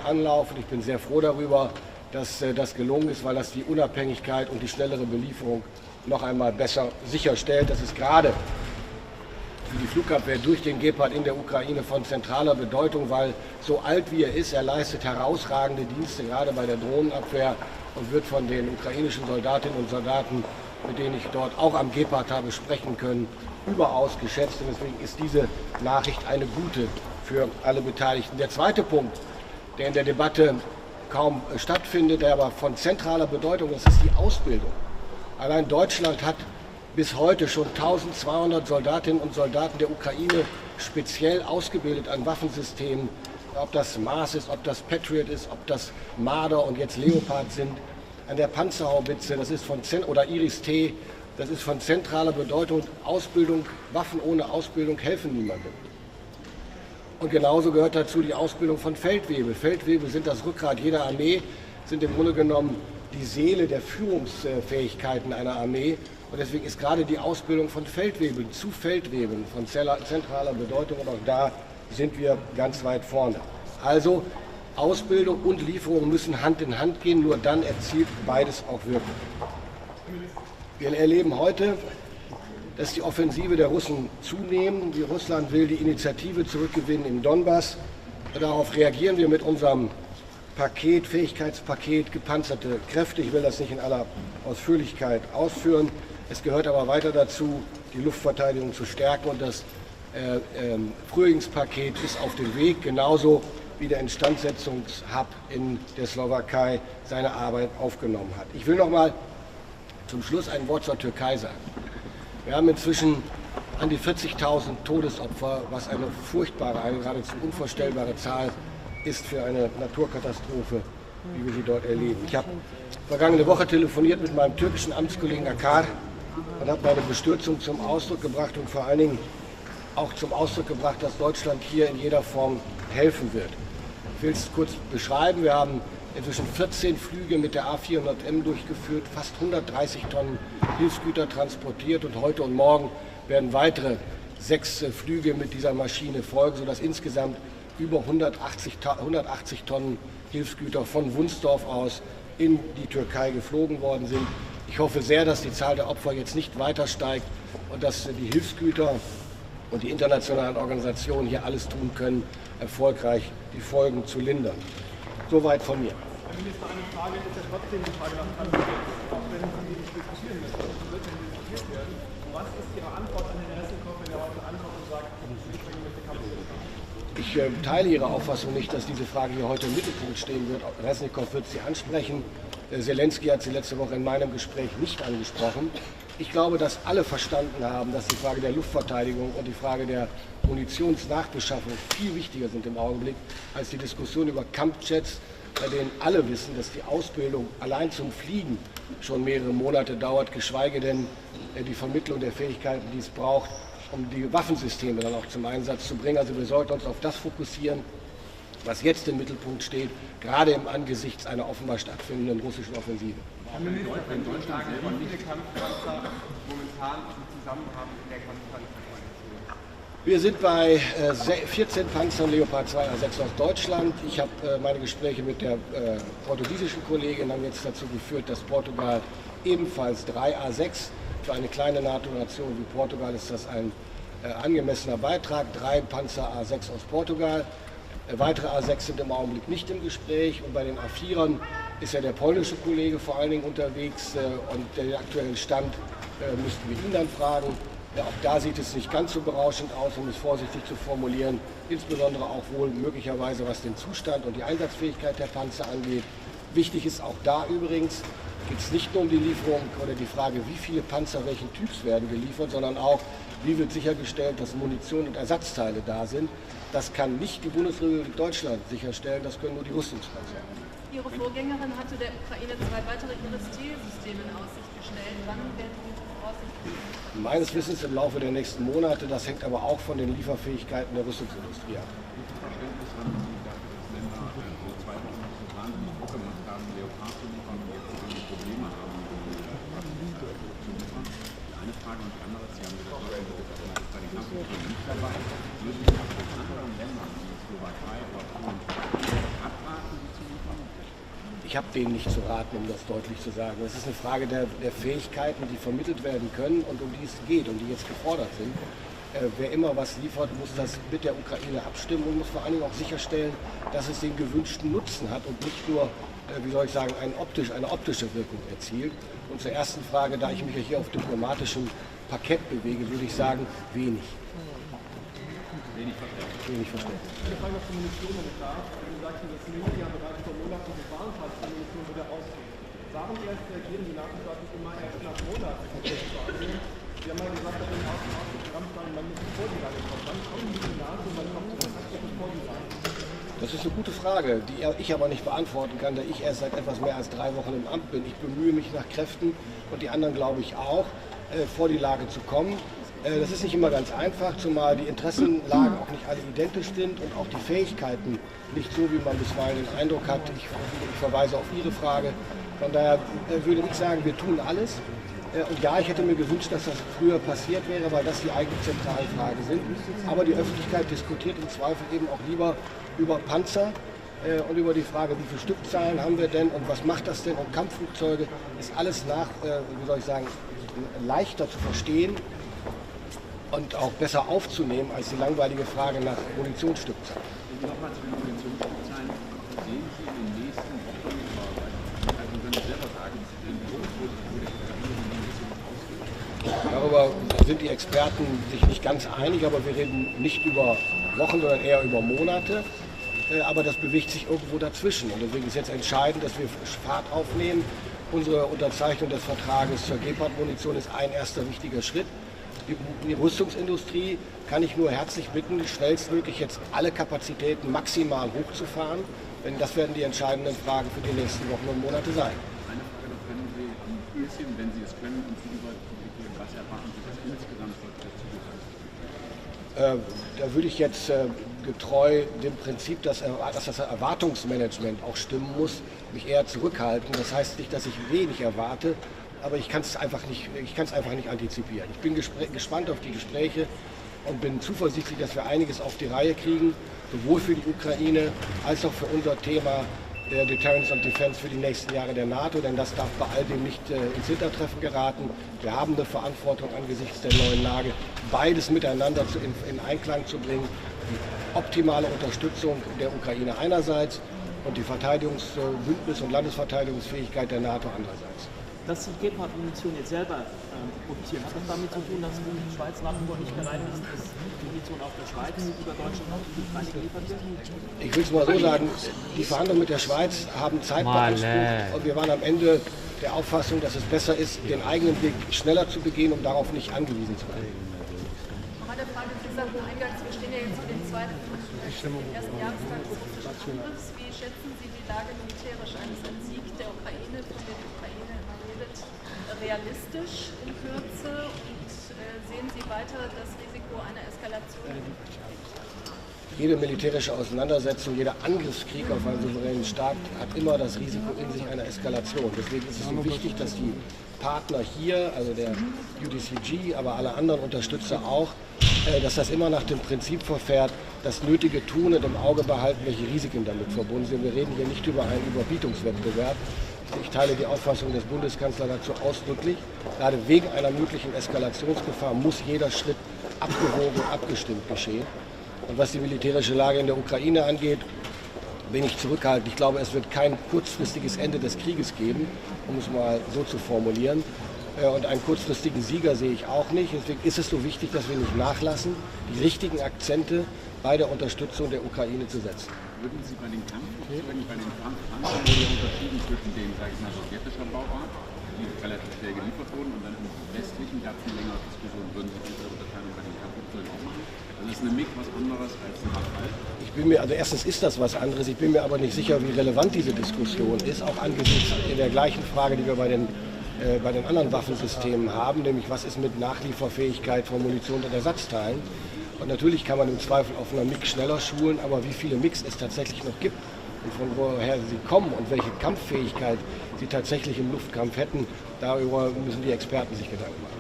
anlaufen. Ich bin sehr froh darüber, dass das gelungen ist, weil das die Unabhängigkeit und die schnellere Belieferung noch einmal besser sicherstellt. Das ist gerade für die Flugabwehr durch den Gepard in der Ukraine von zentraler Bedeutung, weil so alt wie er ist, er leistet herausragende Dienste, gerade bei der Drohnenabwehr, und wird von den ukrainischen Soldatinnen und Soldaten, mit denen ich dort auch am Gepard habe sprechen können, überaus geschätzt. Und deswegen ist diese Nachricht eine gute für alle Beteiligten. Der zweite Punkt, der in der Debatte kaum stattfindet, der aber von zentraler Bedeutung ist, ist die Ausbildung. Allein Deutschland hat bis heute schon 1200 Soldatinnen und Soldaten der Ukraine speziell ausgebildet an Waffensystemen, ob das Mars ist, ob das Patriot ist, ob das Marder und jetzt Leopard sind, an der Panzerhaubitze, das ist oder Iris-T, das ist von zentraler Bedeutung. Ausbildung, Waffen ohne Ausbildung helfen niemandem. Und genauso gehört dazu die Ausbildung von Feldwebel. Feldwebel sind das Rückgrat jeder Armee, sind im Grunde genommen die Seele der Führungsfähigkeiten einer Armee. Und deswegen ist gerade die Ausbildung von Feldwebeln zu Feldwebeln von zentraler Bedeutung, und auch da sind wir ganz weit vorne. Also Ausbildung und Lieferung müssen Hand in Hand gehen, nur dann erzielt beides auch Wirkung. Wir erleben heute, dass die Offensive der Russen zunehmen. Russland will die Initiative zurückgewinnen im Donbass. Darauf reagieren wir mit unserem Fähigkeitspaket gepanzerte Kräfte. Ich will das nicht in aller Ausführlichkeit ausführen. Es gehört aber weiter dazu, die Luftverteidigung zu stärken, und das Frühlingspaket ist auf dem Weg, genauso wie der Instandsetzungshub in der Slowakei seine Arbeit aufgenommen hat. Ich will noch mal zum Schluss ein Wort zur Türkei sagen. Wir haben inzwischen an die 40.000 Todesopfer, was eine furchtbare, eine geradezu unvorstellbare Zahl ist für eine Naturkatastrophe, wie wir sie dort erleben. Ich habe vergangene Woche telefoniert mit meinem türkischen Amtskollegen Akar und habe meine Bestürzung zum Ausdruck gebracht und vor allen Dingen auch zum Ausdruck gebracht, dass Deutschland hier in jeder Form helfen wird. Ich will es kurz beschreiben. Wir haben inzwischen 14 Flüge mit der A400M durchgeführt, fast 130 Tonnen Hilfsgüter transportiert, und heute und morgen werden weitere 6 Flüge mit dieser Maschine folgen, sodass insgesamt über 180 Tonnen Hilfsgüter von Wunsdorf aus in die Türkei geflogen worden sind. Ich hoffe sehr, dass die Zahl der Opfer jetzt nicht weiter steigt und dass die Hilfsgüter und die internationalen Organisationen hier alles tun können, erfolgreich die Folgen zu lindern. Soweit von mir. Herr Minister, eine Frage ist ja trotzdem die Frage nach Antwort. Auch wenn Sie nicht diskutieren müssen, das wird ja diskutiert werden. Was ist Ihre Antwort an den Ressenkoff, wenn er heute antwortet und sagt, ich bringe mit der Kampfmittel? Ich teile Ihre Auffassung nicht, dass diese Frage hier heute im Mittelpunkt stehen wird. Ressenkoff wird sie ansprechen. Zelensky hat sie letzte Woche in meinem Gespräch nicht angesprochen. Ich glaube, dass alle verstanden haben, dass die Frage der Luftverteidigung und die Frage der Munitionsnachbeschaffung viel wichtiger sind im Augenblick als die Diskussion über Kampfjets bei denen alle wissen, dass die Ausbildung allein zum Fliegen schon mehrere Monate dauert, geschweige denn die Vermittlung der Fähigkeiten, die es braucht, um die Waffensysteme dann auch zum Einsatz zu bringen. Also wir sollten uns auf das fokussieren, was jetzt im Mittelpunkt steht, gerade im Angesichts einer offenbar stattfindenden russischen Offensive. Herr Minister, wenn Deutschland selber nicht viele Kampfpanzer momentan zusammen haben in der Kampfpanzerkoalition? Wir sind bei 14 Panzern Leopard 2 A6 aus Deutschland. Ich habe meine Gespräche mit der portugiesischen Kollegin haben jetzt dazu geführt, dass Portugal ebenfalls 3 A6, für eine kleine NATO-Nation wie Portugal ist das ein angemessener Beitrag, 3 Panzer A6 aus Portugal. Weitere A6 sind im Augenblick nicht im Gespräch und bei den A4ern ist ja der polnische Kollege vor allen Dingen unterwegs und den aktuellen Stand müssten wir ihn dann fragen. Ja, auch da sieht es nicht ganz so berauschend aus, um es vorsichtig zu formulieren, insbesondere auch wohl möglicherweise was den Zustand und die Einsatzfähigkeit der Panzer angeht. Wichtig ist auch da übrigens, geht es nicht nur um die Lieferung oder die Frage, wie viele Panzer welchen Typs werden geliefert, sondern auch, wie wird sichergestellt, dass Munition und Ersatzteile da sind. Das kann nicht die Bundesrepublik Deutschland sicherstellen, das können nur die Rüstungskonzerne. Ihre Vorgängerin hatte der Ukraine 2 weitere IRIS-T-Systeme in Aussicht gestellt. Wann werden diese voraussichtlich? Meines Wissens im Laufe der nächsten Monate, das hängt aber auch von den Lieferfähigkeiten der Rüstungsindustrie ab. Ich habe denen nicht zu raten, um das deutlich zu sagen. Es ist eine Frage der Fähigkeiten, die vermittelt werden können und um die es geht und die jetzt gefordert sind. Wer immer was liefert, muss das mit der Ukraine abstimmen und muss vor allen Dingen auch sicherstellen, dass es den gewünschten Nutzen hat und nicht nur, wie soll ich sagen, eine optische Wirkung erzielt. Und zur ersten Frage, da ich mich ja hier auf diplomatischem Parkett bewege, würde ich sagen, wenig. Wenig Verständnis. Eine Frage noch zur Munition, wenn ich darf. Sie sagten, dass Libyen bereits vor Monaten gewarnt hat, die Munition würde ausgehen. Warum erst reagieren die NATO-Staaten immer erst nach Monaten zu agieren? Sie haben mal gesagt, dass in den Rammstein man nicht vor die Lage kommt. Wann kommen die NATO und wann kommt die Kontakte vor die Lage? Das ist eine gute Frage, die ich aber nicht beantworten kann, da ich erst seit etwas mehr als 3 Wochen im Amt bin. Ich bemühe mich nach Kräften und die anderen glaube ich auch, vor die Lage zu kommen. Das ist nicht immer ganz einfach, zumal die Interessenlagen auch nicht alle identisch sind und auch die Fähigkeiten nicht so, wie man bisweilen den Eindruck hat. Ich verweise auf Ihre Frage. Von daher würde ich sagen, wir tun alles. Und ja, ich hätte mir gewünscht, dass das früher passiert wäre, weil das die eigentlich zentralen Fragen sind. Aber die Öffentlichkeit diskutiert im Zweifel eben auch lieber über Panzer und über die Frage, wie viele Stückzahlen haben wir denn und was macht das denn und Kampfflugzeuge, ist alles leichter zu verstehen und auch besser aufzunehmen als die langweilige Frage nach Munitionsstückzahlen. Nochmal zu den Munitionsstückzahlen. Sehen Sie in den nächsten Wochen, also wenn Sie selber sagen, darüber sind die Experten sich nicht ganz einig, aber wir reden nicht über Wochen, sondern eher über Monate. Aber das bewegt sich irgendwo dazwischen. Und deswegen ist jetzt entscheidend, dass wir Fahrt aufnehmen. Unsere Unterzeichnung des Vertrages zur Gepard-Munition ist ein erster wichtiger Schritt. Die Rüstungsindustrie kann ich nur herzlich bitten, schnellstmöglich jetzt alle Kapazitäten maximal hochzufahren, denn das werden die entscheidenden Fragen für die nächsten Wochen und Monate sein. Eine Frage noch, können Sie ein bisschen, wenn Sie es können, uns überblicken, was erwarten Sie, was insgesamt dazu? Da würde ich jetzt getreu dem Prinzip, dass das Erwartungsmanagement auch stimmen muss, mich eher zurückhalten. Das heißt nicht, dass ich wenig erwarte, aber ich kann es einfach nicht antizipieren. Ich bin gespannt auf die Gespräche und bin zuversichtlich, dass wir einiges auf die Reihe kriegen, sowohl für die Ukraine als auch für unser Thema der Deterrence and Defense für die nächsten Jahre der NATO, denn das darf bei all dem nicht ins Hintertreffen geraten. Wir haben eine Verantwortung angesichts der neuen Lage, beides miteinander in Einklang zu bringen. Die optimale Unterstützung der Ukraine einerseits und die Verteidigungsbündnis- und Landesverteidigungsfähigkeit der NATO andererseits. Dass die Gepard-Munition jetzt selber produzieren, hat das damit zu tun, dass die Schweiz nach wie vor nicht bereit ist, dass die Munition auf der Schweiz über Deutschland auf die Ukraine geliefert wird? Ich will es mal so sagen, die Verhandlungen mit der Schweiz haben Zeit beansprucht und wir waren am Ende der Auffassung, dass es besser ist, den eigenen Weg schneller zu begehen, um darauf nicht angewiesen zu sein. Noch Meine Frage, Sie sagten eingangs, wir stehen ja jetzt für den ersten Jahrestag des russischen Angriffs. Wie schätzen Sie die Lage militärisch eines Sieg der Ukraine, von der die Ukraine redet, realistisch in Kürze? Und sehen Sie weiter das Risiko einer Eskalation? Jede militärische Auseinandersetzung, jeder Angriffskrieg auf einen souveränen Staat hat immer das Risiko in sich einer Eskalation. Deswegen ist es so wichtig, dass die Partner hier, also der UDCG, aber alle anderen Unterstützer auch, dass das immer nach dem Prinzip verfährt, das Nötige tun und im Auge behalten, welche Risiken damit verbunden sind. Wir reden hier nicht über einen Überbietungswettbewerb. Ich teile die Auffassung des Bundeskanzlers dazu ausdrücklich. Gerade wegen einer möglichen Eskalationsgefahr muss jeder Schritt abgewogen und abgestimmt geschehen. Und was die militärische Lage in der Ukraine angeht, bin ich zurückhaltend. Ich glaube, es wird kein kurzfristiges Ende des Krieges geben, um es mal so zu formulieren. Und einen kurzfristigen Sieger sehe ich auch nicht. Deswegen ist es so wichtig, dass wir nicht nachlassen, die richtigen Akzente bei der Unterstützung der Ukraine zu setzen. Würden Sie bei den Kampfflugzeugen, bei den Kampfpanzern wurde unterschieden zwischen den, sag ich mal, sowjetischer Bauart, die relativ schnell geliefert wurden, und dann im westlichen gab es eine längere Diskussion, würden Sie diese Unterteilung bei den Kampfflugzeugen auch machen? Das ist eine MiG was anderes als ein Rafale. Also erstens ist das was anderes. Ich bin mir aber nicht sicher, wie relevant diese Diskussion ist, auch angesichts der gleichen Frage, die wir bei den anderen Waffensystemen haben, nämlich was ist mit Nachlieferfähigkeit von Munition und Ersatzteilen. Und natürlich kann man im Zweifel auf einer MiG schneller schulen, aber wie viele MiGs es tatsächlich noch gibt und von woher sie kommen und welche Kampffähigkeit sie tatsächlich im Luftkampf hätten, darüber müssen die Experten sich Gedanken machen.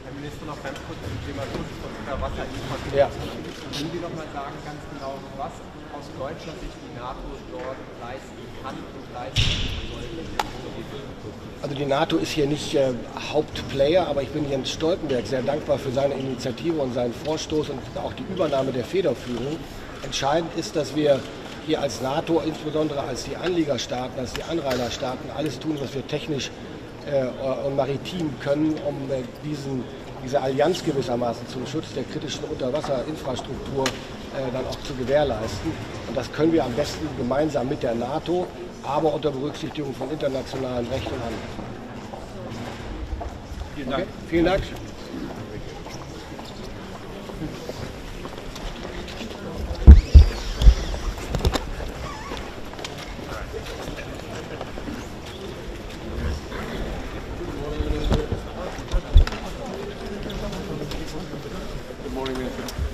Herr Minister, noch ganz kurz zum Thema Schutz von Wasser. Ja. Können Sie noch mal sagen, ganz genau, was aus deutscher Sicht die NATO dort leisten kann und leisten sollte? Also die NATO ist hier nicht Hauptplayer, aber ich bin Jens Stoltenberg sehr dankbar für seine Initiative und seinen Vorstoß und auch die Übernahme der Federführung. Entscheidend ist, dass wir hier als NATO, insbesondere als die Anliegerstaaten, als die Anrainerstaaten, alles tun, was wir technisch und maritim können, um diese Allianz gewissermaßen zum Schutz der kritischen Unterwasserinfrastruktur dann auch zu gewährleisten. Und das können wir am besten gemeinsam mit der NATO, aber unter Berücksichtigung von internationalem Recht und Handel. Vielen Dank. Okay, vielen Dank.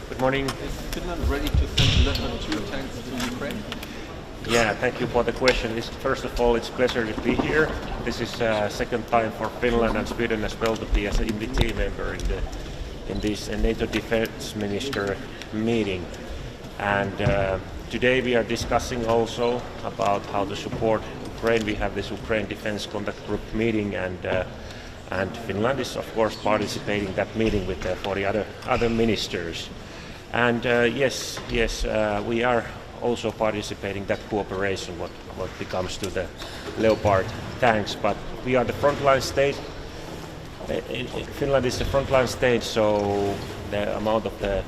Good morning. Is Finland ready to send Leopard 2 tanks to Ukraine? Yeah, thank you for the question. First of all, it's a pleasure to be here. This is second time for Finland and Sweden as well to be as an invitee member in this NATO Defense Minister meeting. And today we are discussing also about how to support Ukraine. We have this Ukraine Defense Contact Group meeting, and Finland is of course participating in that meeting with 40 other ministers. And yes, we are also participating in that cooperation what becomes to the Leopard tanks. But we are the frontline state. Finland is the frontline state, so the amount of the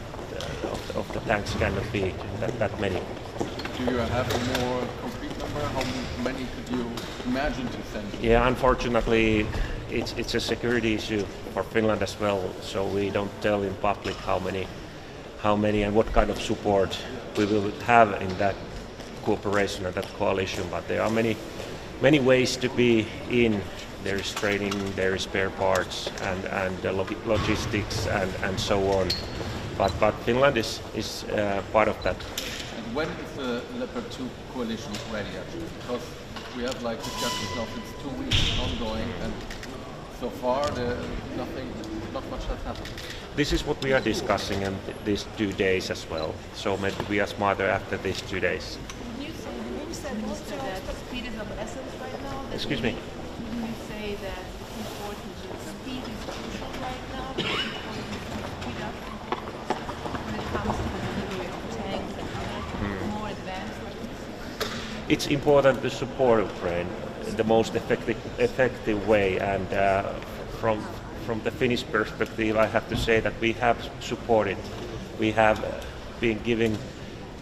tanks cannot be that many. Do you have a more concrete number? How many could you imagine to send? Yeah, unfortunately, it's a security issue for Finland as well. So we don't tell in public how many and what kind of support we will have in that cooperation and that coalition. But there are many ways to be in. There is training, there is spare parts, and logistics, and so on. But Finland is part of that. And when is the Leopard 2 coalition ready, actually? Because we have discussions now since 2 weeks ongoing, and so far not much has happened. This is what we are discussing in these 2 days as well. So maybe we are smarter after these 2 days. Would you say that speed is of essence right now? Excuse me. Would you say that it's important that speed is crucial right now? Speed up when it comes to the delivery of tanks and other more advanced weapons? It's important to support Ukraine in the most effective way, and from the Finnish perspective, I have to say that we have supported. We have been giving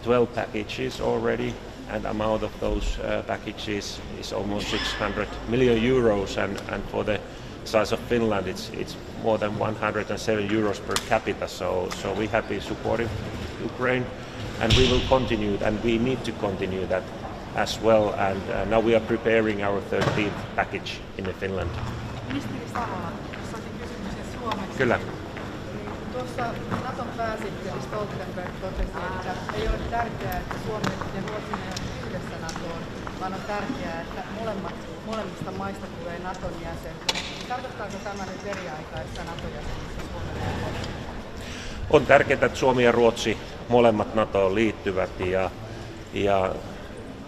12 packages already, and the amount of those packages is almost 600 million euros, and for the size of Finland, it's more than 107 euros per capita. So we have been supporting Ukraine, and we will continue, and we need to continue that as well. And now we are preparing our 13th package in Finland. Ministeri Savola, jos saatiin kysymyksen suomeksi. Kyllä. Tuossa Naton pääsihteeri Stoltenberg totesi, että ei ole tärkeää, että Suomi ja Ruotsi menevät yhdessä NATOon, vaan on tärkeää, että molemmista maista tulee Naton jäsen. Tarkoittaako tämä nyt väliaikaista NATO-jäsenyyttä Suomelle ja Ruotsille? On tärkeää, että Suomi ja Ruotsi molemmat NATOon liittyvät ja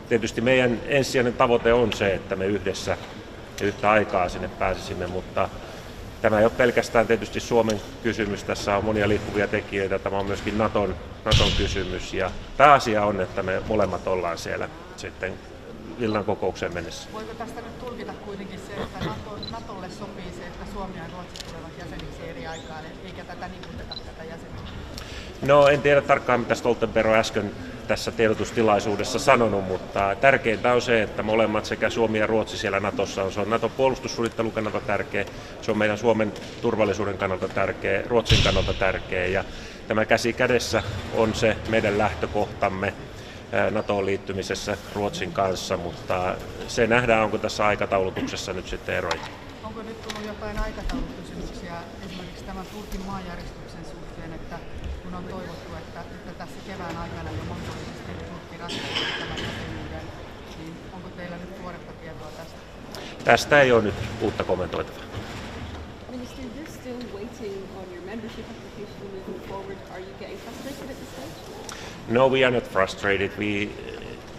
tietysti meidän ensisijainen tavoite on se, että me yhdessä ja yhtä aikaa sinne pääsisimme, mutta tämä ei ole pelkästään tietysti Suomen kysymys, tässä on monia liikkuvia tekijöitä, tämä on myöskin Naton kysymys ja pääasia on, että me molemmat ollaan siellä sitten Vilnan kokoukseen mennessä. Voiko tästä nyt tulkita kuitenkin se, että Natolle sopii se, että Suomi ja Ruotsi tulevat jäseniksi eri aikaan, eikä tätä niputeta tätä jäsenyyttä? No en tiedä tarkkaan mitä Stoltenberg on äsken tässä tiedotustilaisuudessa sanonut, mutta tärkeintä on se, että molemmat sekä Suomi ja Ruotsi siellä Natossa on. Se on Naton puolustussuunnittelun kannalta tärkeä, se on meidän Suomen turvallisuuden kannalta tärkeä, Ruotsin kannalta tärkeä ja tämä käsi kädessä on se meidän lähtökohtamme NATOon liittymisessä Ruotsin kanssa, mutta se nähdään, onko tässä aikataulutuksessa nyt sitten eroja. Onko nyt tullut jotain aikataulukysymyksiä esimerkiksi tämän Turkin maanjäristyksen suhteen, että kun on toivottu, että tässä kevään aikana jo mahdollisesti Turkki ratkaisee tämän jäsenyyden, niin onko teillä nyt tuoretta tietoa tästä? Tästä ei ole nyt uutta kommentoitavaa. Minister, you're still waiting on your membership application moving forward. Are you getting frustrated at this stage? No, we are not frustrated. We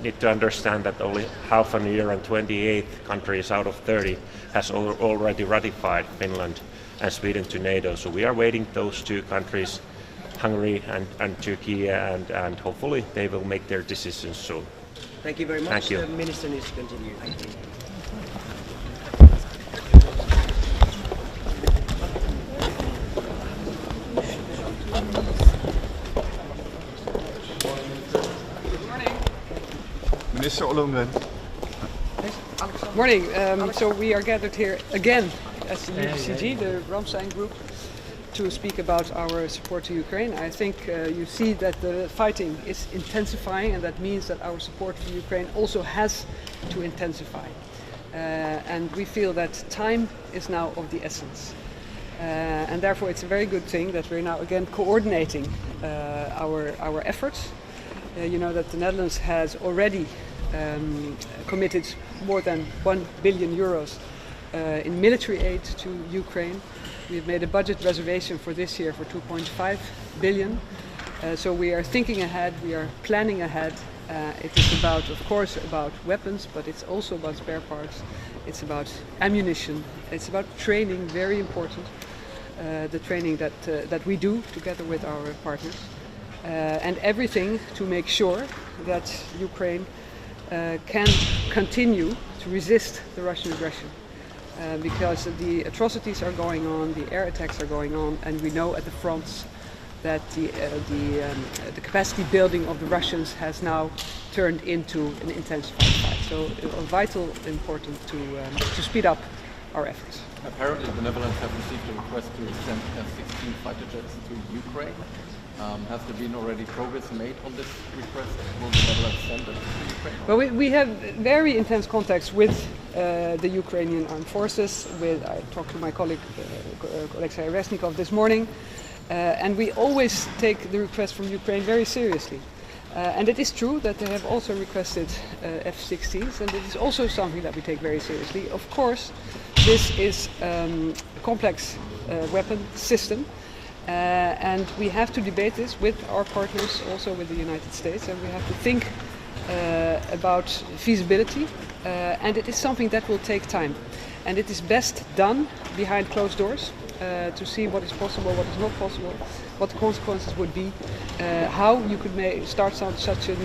need to understand that only half a year and 28 countries out of 30 has already ratified Finland and Sweden to NATO. So we are waiting those two countries, Hungary and Turkey, and hopefully they will make their decisions soon. Thank you very much. Thank you. The Minister needs to continue. Thank you. Minister Ollongren. Morning. So we are gathered here again as the UCG, the Ramstein Group, to speak about our support to Ukraine. I think you see that the fighting is intensifying, and that means that our support for Ukraine also has to intensify. And we feel that time is now of the essence. And therefore it's a very good thing that we're now again coordinating our efforts. You know that the Netherlands has already committed more than 1 billion euros in military aid to Ukraine. We've made a budget reservation for this year for 2.5 billion. So we are thinking ahead, we are planning ahead. It is about, of course, about weapons, but it's also about spare parts. It's about ammunition. It's about training, very important. The training that we do together with our partners. And everything to make sure that Ukraine can continue to resist the Russian aggression. Because the atrocities are going on, the air attacks are going on, and we know at the fronts that the capacity building of the Russians has now turned into an intensified fight. So vital important to speed up our efforts. Apparently the Netherlands have received a request to send 16 fighter jets to Ukraine. Has there been already progress made on this request? Will the Netherlands send them to Ukraine? Well, we have very intense contacts with the Ukrainian armed forces. I talked to my colleague Alexei Resnikov this morning, and we always take the request from Ukraine very seriously. And it is true that they have also requested F-16s, and it is also something that we take very seriously. Of course, this is a complex weapon system. And we have to debate this with our partners, also with the United States, and we have to think about feasibility, and it is something that will take time. And it is best done behind closed doors to see what is possible, what is not possible, what the consequences would be, how you could start such an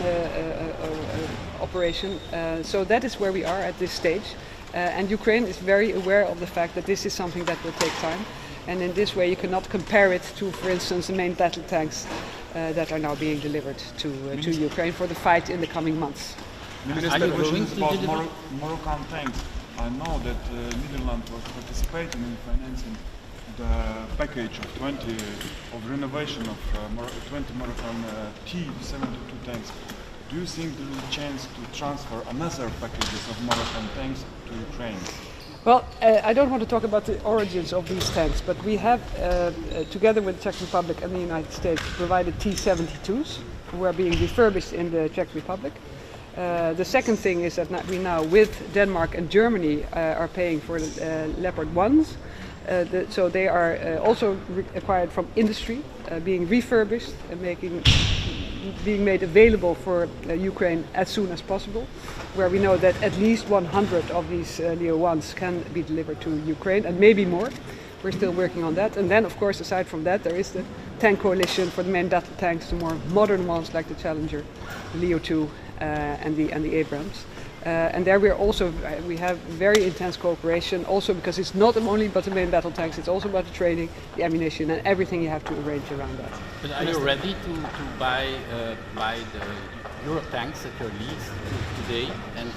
operation. So that is where we are at this stage. And Ukraine is very aware of the fact that this is something that will take time. And in this way you cannot compare it to, for instance, the main battle tanks that are now being delivered to Ukraine for the fight in the coming months. Minister, questions about Moroccan tanks. I know that Netherlands was participating in financing the package of 20 of renovation of 20 Moroccan T-72 tanks. Do you think there is a chance to transfer another packages of Moroccan tanks to Ukraine? Well, I don't want to talk about the origins of these tanks, but we have, together with the Czech Republic and the United States, provided T-72s who are being refurbished in the Czech Republic. The second thing is that we now, with Denmark and Germany, are paying for the Leopard 1s. So they are also acquired from industry, being refurbished and being made available for Ukraine as soon as possible, where we know that at least 100 of these Leo 1s can be delivered to Ukraine, and maybe more. We're still working on that. And then, of course, aside from that, there is the tank coalition for the main battle tanks, the more modern ones like the Challenger, the Leo 2, and the Abrams. And there we have very intense cooperation, also because it's not only about the main battle tanks, it's also about the training, the ammunition, and everything you have to arrange around that. But are you ready to buy the Euro tanks that you're leased today and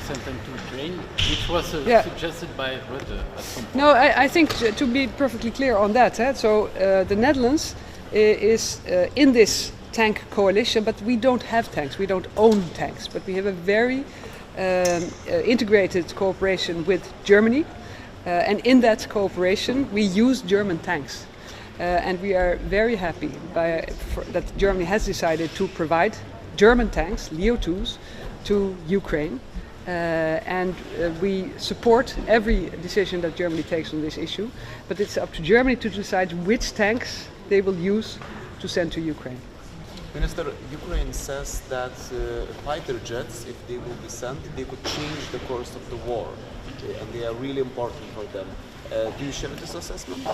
send them to Ukraine, which was suggested by Rutte at some point? No, I think to be perfectly clear on that, so the Netherlands is in this tank coalition, but we don't have tanks, we don't own tanks, but we have a very integrated cooperation with Germany, and in that cooperation we use German tanks, and we are very happy that Germany has decided to provide German tanks, Leo 2s, to Ukraine, and we support every decision that Germany takes on this issue, but it's up to Germany to decide which tanks they will use to send to Ukraine. Minister, Ukraine says that fighter jets, if they will be sent, they could change the course of the war, and they are really important for them. Do you share this assessment?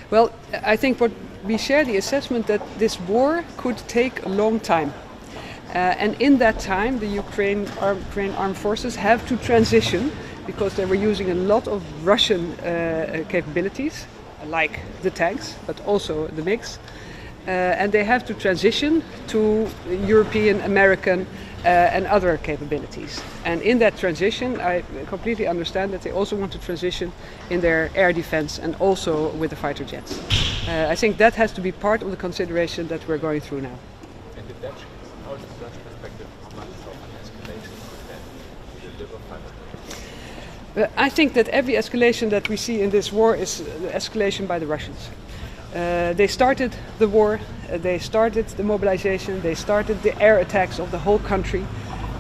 Well, I think we share the assessment that this war could take a long time. And in that time, the Ukraine armed forces have to transition, because they were using a lot of Russian capabilities, like the tanks, but also the MiGs. And they have to transition to European, American, and other capabilities. And in that transition, I completely understand that they also want to transition in their air defense and also with the fighter jets. I think that has to be part of the consideration that we're going through now. And the Dutch, how is the Dutch perspective on an escalation could then deliver fighter jets? I think that every escalation that we see in this war is escalation by the Russians. They started the war, they started the mobilization, they started the air attacks of the whole country,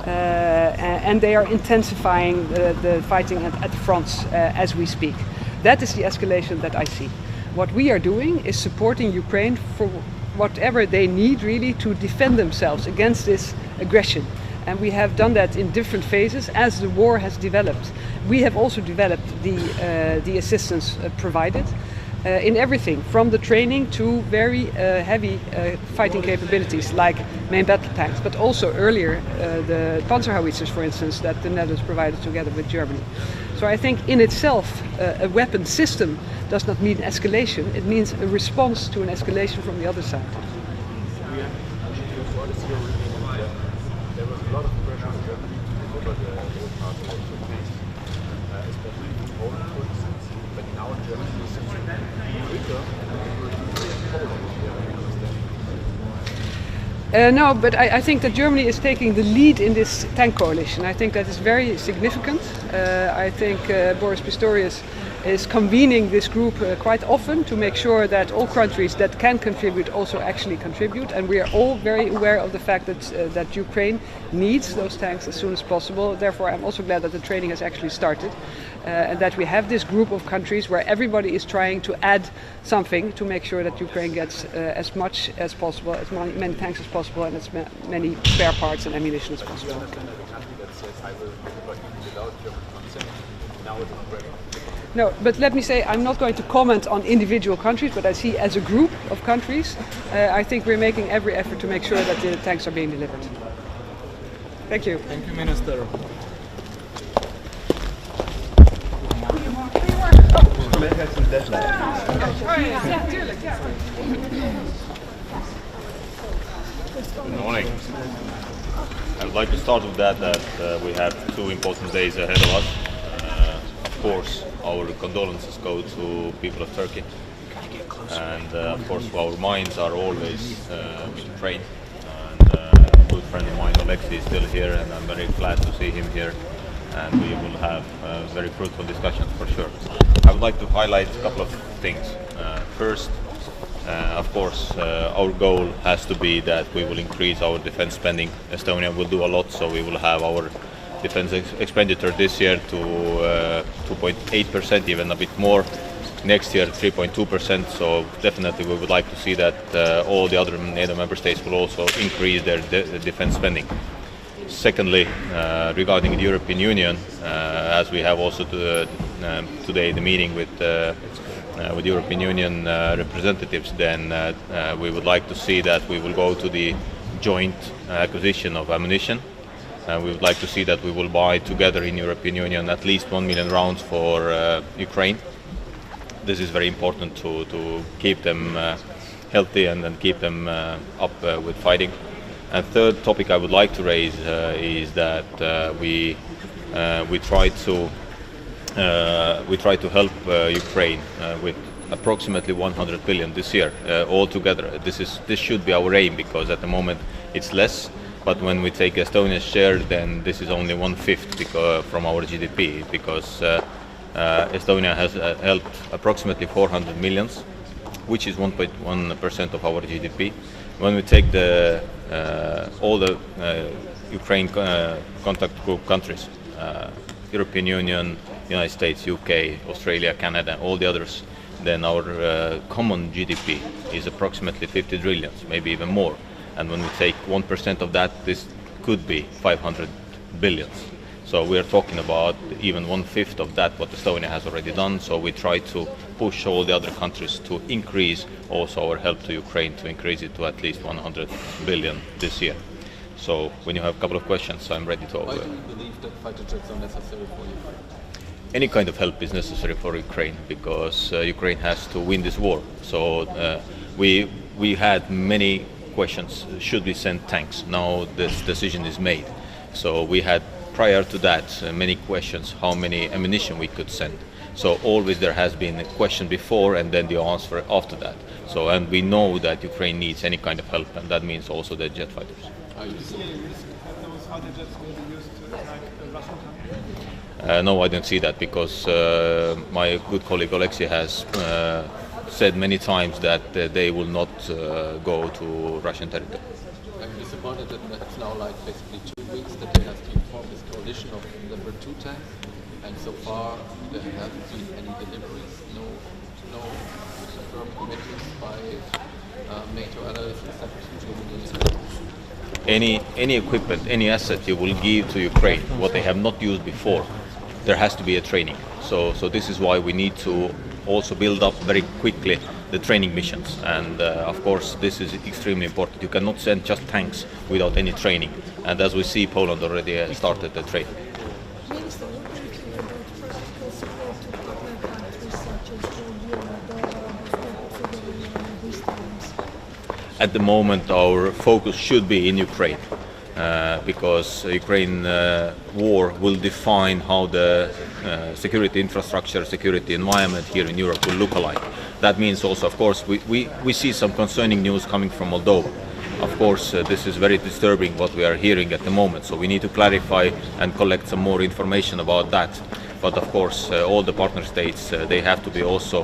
and they are intensifying the fighting at the fronts as we speak. That is the escalation that I see. What we are doing is supporting Ukraine for whatever they need really to defend themselves against this aggression. And we have done that in different phases as the war has developed. We have also developed the assistance provided. In everything, from the training to very heavy fighting capabilities like main battle tanks, but also earlier the Panzerhowitzers, for instance, that the Netherlands provided together with Germany. So I think in itself a weapon system does not mean escalation, it means a response to an escalation from the other side. There was a lot of pressure on Germany to deliver the Leopard tanks, especially in Poland, for instance, but now Germany is no, but I think that Germany is taking the lead in this tank coalition. I think that is very significant. I think Boris Pistorius is convening this group quite often to make sure that all countries that can contribute also actually contribute. And we are all very aware of the fact that Ukraine needs those tanks as soon as possible. Therefore, I'm also glad that the training has actually started. And that we have this group of countries where everybody is trying to add something to make sure that Ukraine gets as much as possible, as many tanks as possible, and as many spare parts and ammunition as possible. No, but let me say, I'm not going to comment on individual countries, but I see as a group of countries, I think we're making every effort to make sure that the tanks are being delivered. Thank you. Thank you, Minister. Good morning. I would like to start with that we have 2 important days ahead of us. course, our condolences go to people of Turkey. And of course, our minds are always with Ukraine. And a good friend of mine, Alexei, is still here, and I'm very glad to see him here. And we will have very fruitful discussions for sure. I would like to highlight a couple of things. First, of course, our goal has to be that we will increase our defense spending. Estonia will do a lot, so we will have our defense expenditure this year to 2.8%, even a bit more. Next year, 3.2%. So definitely, we would like to see that all the other NATO member states will also increase their defense spending. Secondly, regarding the European Union, as we have also today the meeting with European Union representatives, then we would like to see that we will go to the joint acquisition of ammunition. We would like to see that we will buy together in European Union at least 1 million rounds for Ukraine. This is very important to keep them healthy and then keep them up with fighting. And third topic I would like to raise is that we try to help Ukraine with approximately 100 billion this year altogether. This should be our aim, because at the moment it's less. But when we take Estonia's share, then this is only 1/5 from our GDP, because Estonia has helped approximately 400 millions, which is 1.1% of our GDP. When we take all the Ukraine contact group countries, European Union, United States, UK, Australia, Canada, all the others, then our common GDP is approximately 50 trillions, maybe even more. And when we take 1% of that, this could be 500 billions. So we are talking about even 1/5 of that what Estonia has already done. So we try to push all the other countries to increase also our help to Ukraine, to increase it to at least 100 billion this year. So when you have a couple of questions, I'm ready to. Why do you believe that fighter jets are necessary for Ukraine? Any kind of help is necessary for Ukraine, because Ukraine has to win this war. So we had many questions. Should we send tanks? Now this decision is made. So we had, prior to that, many questions how many ammunition we could send. So always there has been a question before and then the answer after that. So, and we know that Ukraine needs any kind of help, and that means also the jet fighters. Are you seeing any risk that those fighter jets will be used to attack Russian tanks? No, I don't see that, because my good colleague Alexei has said many times that they will not go to Russian territory. I'm disappointed that it's now like basically 2 weeks that there has been formed this coalition of Leopard 2 tanks, and so far there haven't been any deliveries, no firm commitments by NATO allies except Germany. Any equipment, any asset you will give to Ukraine, what they have not used before, there has to be a training. So this is why we need to also build up very quickly the training missions, and of course this is extremely important. You cannot send just tanks without any training, and as we see, Poland already started the training. Minister, what do you think about practical support to partner countries such as Georgia, Moldova, Bosnia and these times? At the moment our focus should be in Ukraine, because Ukraine war will define how the security infrastructure, security environment here in Europe will look alike. That means also, of course, we see some concerning news coming from Moldova. Of course, this is very disturbing what we are hearing at the moment, so we need to clarify and collect some more information about that. But of course, all the partner states, they have to be also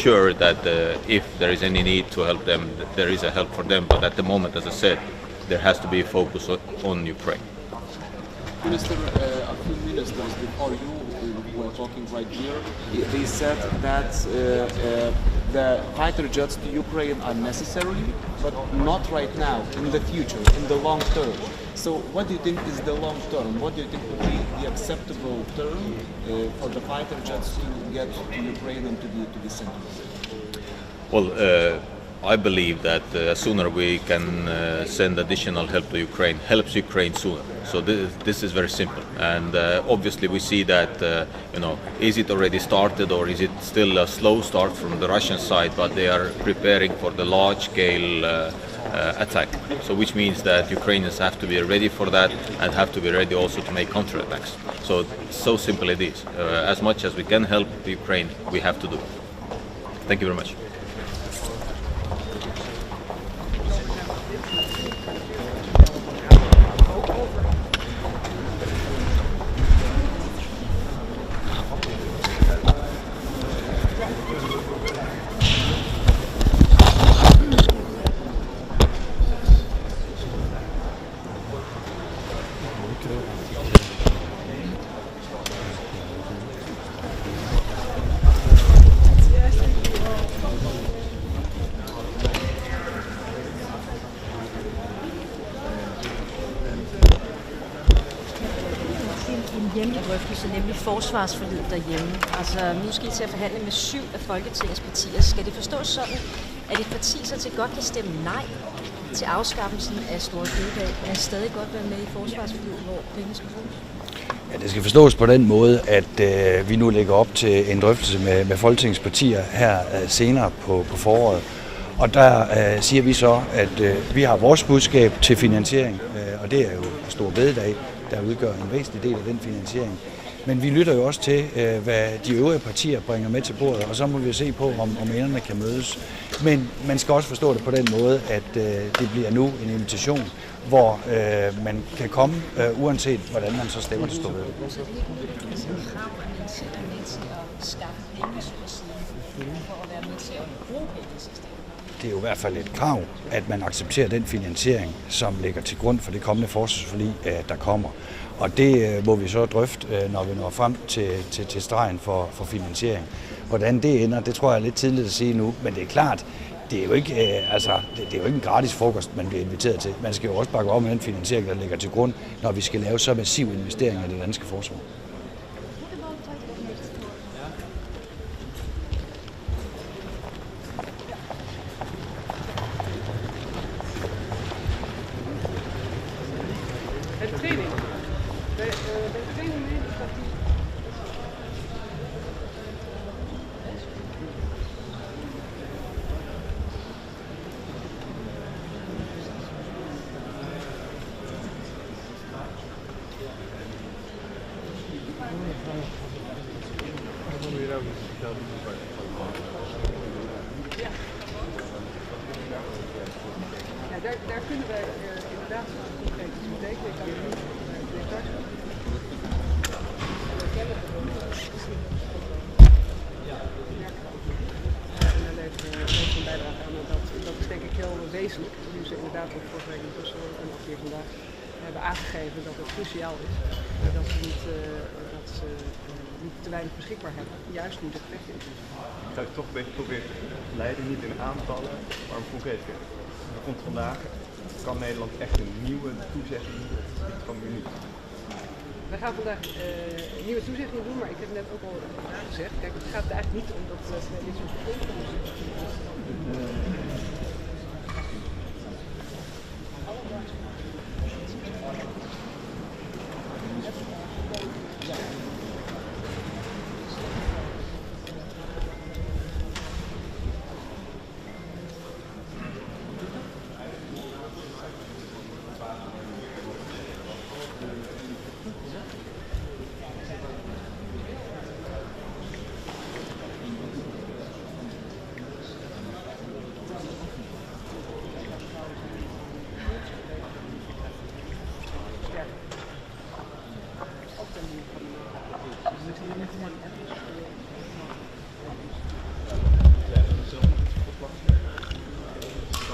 sure that if there is any need to help them, there is a help for them. But at the moment, as I said, there has to be a focus on Ukraine. Minister, a few ministers before you were talking right here, they said that the fighter jets to Ukraine are necessary, but not right now, in the future, in the long term. So what do you think is the long term? What do you think would be the acceptable term for the fighter jets to get to Ukraine and to be sent? Well, I believe that sooner we can send additional help to Ukraine helps Ukraine sooner. So this is very simple, and obviously we see that is it already started or is it still a slow start from the Russian side? But they are preparing for the large-scale attack. So which means that Ukrainians have to be ready for that and have to be ready also to make counterattacks. So simple it is. As much as we can help Ukraine, we have to do it. Thank you very much. Drøftelse, nemlig forsvarsforliget derhjemme. Altså, nu skal I til at forhandle med 7 af Folketingets partier. Skal det forstås sådan, at et parti så til godt kan stemme nej til afskaffelsen af Store Bededag, men stadig godt være med i forsvarsforliget, hvor penge skal bruges? Ja, det skal forstås på den måde, at vi nu lægger op til en drøftelse med Folketingets partier her senere på foråret. Og der siger vi så, at vi har vores budskab til finansiering, og det er jo Store Bededag, der udgør en væsentlig del af den finansiering. Men vi lytter jo også til, hvad de øvrige partier bringer med til bordet, og så må vi se på, om enderne kan mødes. Men man skal også forstå det på den måde, at det bliver nu en invitation, hvor man kan komme, uanset hvordan man så stemmer til Store Bededag. Så det er ikke et krav, at man selv er med til at skaffe penge, så at sige, for at være med til at bruge penge i sidste ende. Det er jo i hvert fald et krav, at man accepterer den finansiering, som ligger til grund for det kommende forsvarsforlig, der kommer. Og det må vi så drøfte, når vi når frem til stregen for finansiering. Hvordan det ender, det tror jeg er lidt tidligt at sige nu, men det er klart, det er jo ikke, det er jo ikke en gratis frokost, man bliver inviteret til. Man skal jo også bakke op med den finansiering, der ligger til grund, når vi skal lave så massive investeringer i det danske forsvar. Daar kunnen wij inderdaad concreet iets betekenen. Ik kan er niet details van. En daar levert een bijdrage aan. Dat is denk ik heel wezenlijk. Nu ze inderdaad ook vorige week in Brussel en ook hier vandaag hebben aangegeven dat het cruciaal is. Dat ze niet te weinig beschikbaar hebben. Juist nu de gevechten in. Ik zou het toch een beetje proberen te leiden, niet in aantallen, maar om concreet te worden. Er komt vandaag, kan Nederland echt een nieuwe toezegging doen? Dit kan nu niet. We gaan vandaag een nieuwe toezegging doen, maar ik heb net ook al gezegd, kijk, het gaat er eigenlijk niet om dat dit soort dingen.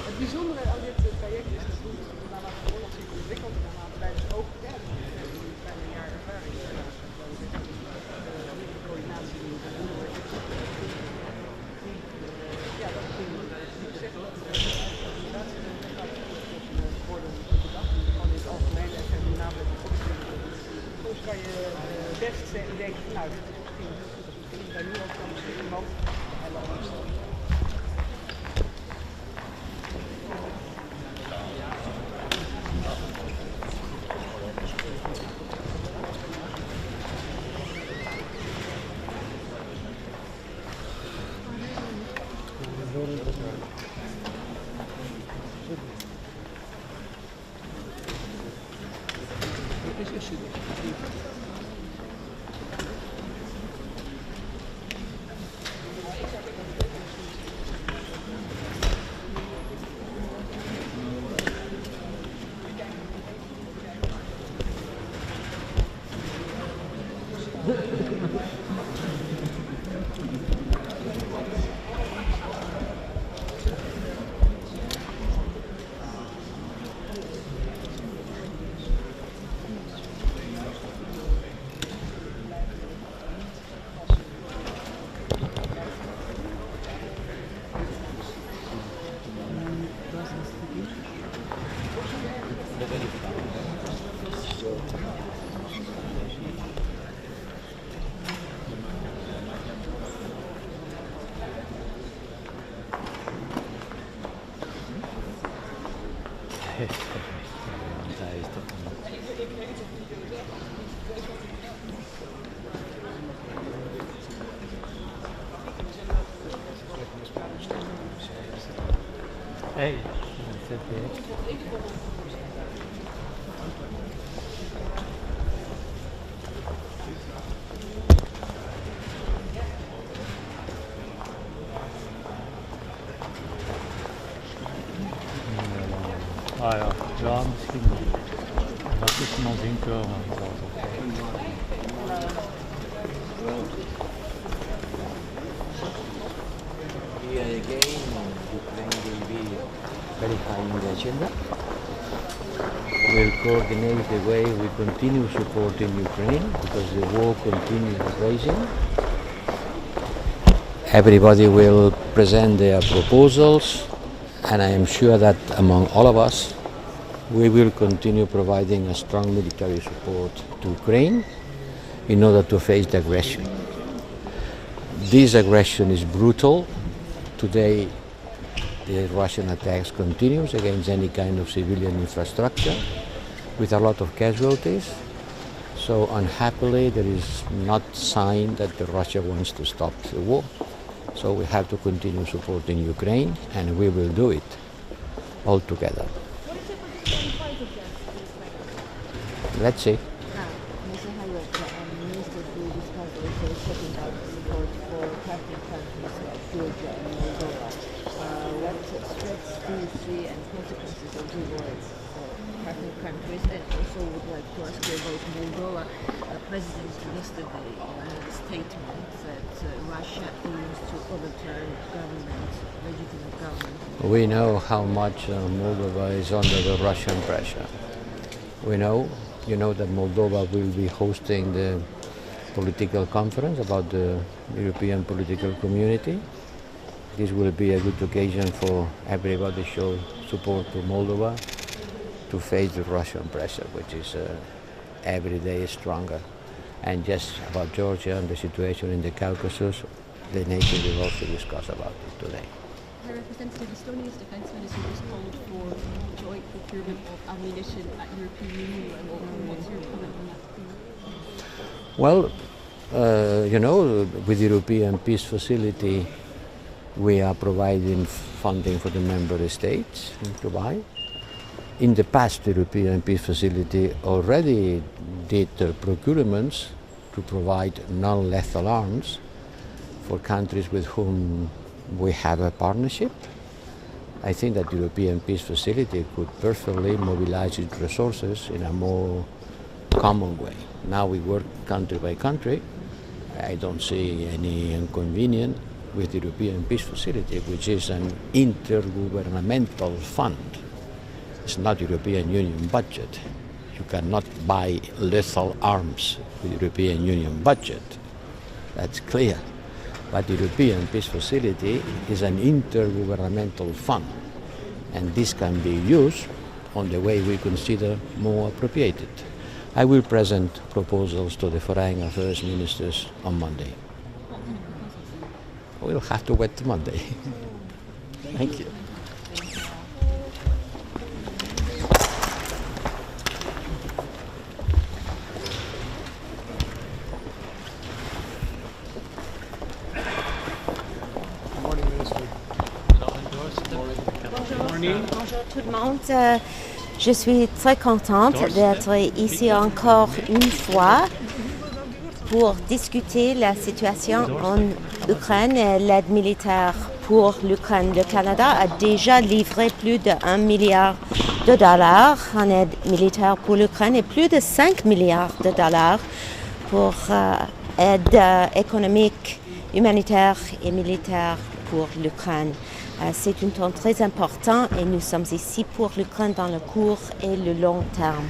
Het bijzondere aan dit traject is dat we naarmate de oorlog zich ontwikkelt en naarmate wij dus ook bijna een jaar ervaring de coördinatie doen. Ja, dat kun je niet zeggen dat de organisatie worden bedacht. Gewoon in het algemeen en namelijk soms kan je best denken, nou dit is misschien heel goed als misschien bij nu ook kan misschien iemand en dan Hey, ja, misschien dat is maar zien komen. Here again, Ukraine will be very high in the agenda. We'll coordinate the way we continue supporting Ukraine because the war continues raging. Everybody will present their proposals, and I am sure that among all of us, we will continue providing a strong military support to Ukraine in order to face the aggression. This aggression is brutal. Today, the Russian attacks continues against any kind of civilian infrastructure with a lot of casualties. So unhappily, there is not sign that Russia wants to stop the war. So we have to continue supporting Ukraine, and we will do it all together. Let's see. What threats do you see and consequences of the war for partner countries? And also would like to ask you about Moldova. President yesterday made a statement that Russia aims to overturn legitimate government. We know how much Moldova is under the Russian pressure. We know, that Moldova will be hosting the political conference about the European political community. This will be a good occasion for everybody to show support to Moldova to face the Russian pressure, which is every day stronger. And just about Georgia and the situation in the Caucasus, the nation will also discuss about it today. High Representative, Estonia's defense minister has called for joint procurement of ammunition at European Union level. What's your comment on that? Well, with the European Peace Facility, we are providing funding for the member states to buy. In the past, the European Peace Facility already did procurements to provide non-lethal arms for countries with whom we have a partnership. I think that the European Peace Facility could perfectly mobilize its resources in a more common way. Now we work country by country. I don't see any inconvenience with the European Peace Facility, which is an intergovernmental fund. It's not European Union budget. You cannot buy lethal arms with European Union budget. That's clear. But the European Peace Facility is an intergovernmental fund, and this can be used on the way we consider more appropriate. I will present proposals to the Foreign Affairs Ministers on Monday. We'll have to wait till Monday. Thank you. Bonjour tout le monde. Je suis très contente d'être ici encore une fois pour discuter la situation en Ukraine et l'aide militaire pour l'Ukraine. Le Canada a déjà livré plus de $1 milliard en aide militaire pour l'Ukraine et plus de $5 milliards pour aide économique, humanitaire et militaire pour l'Ukraine. C'est un temps très important et nous sommes ici pour l'Ukraine dans le court et le long terme.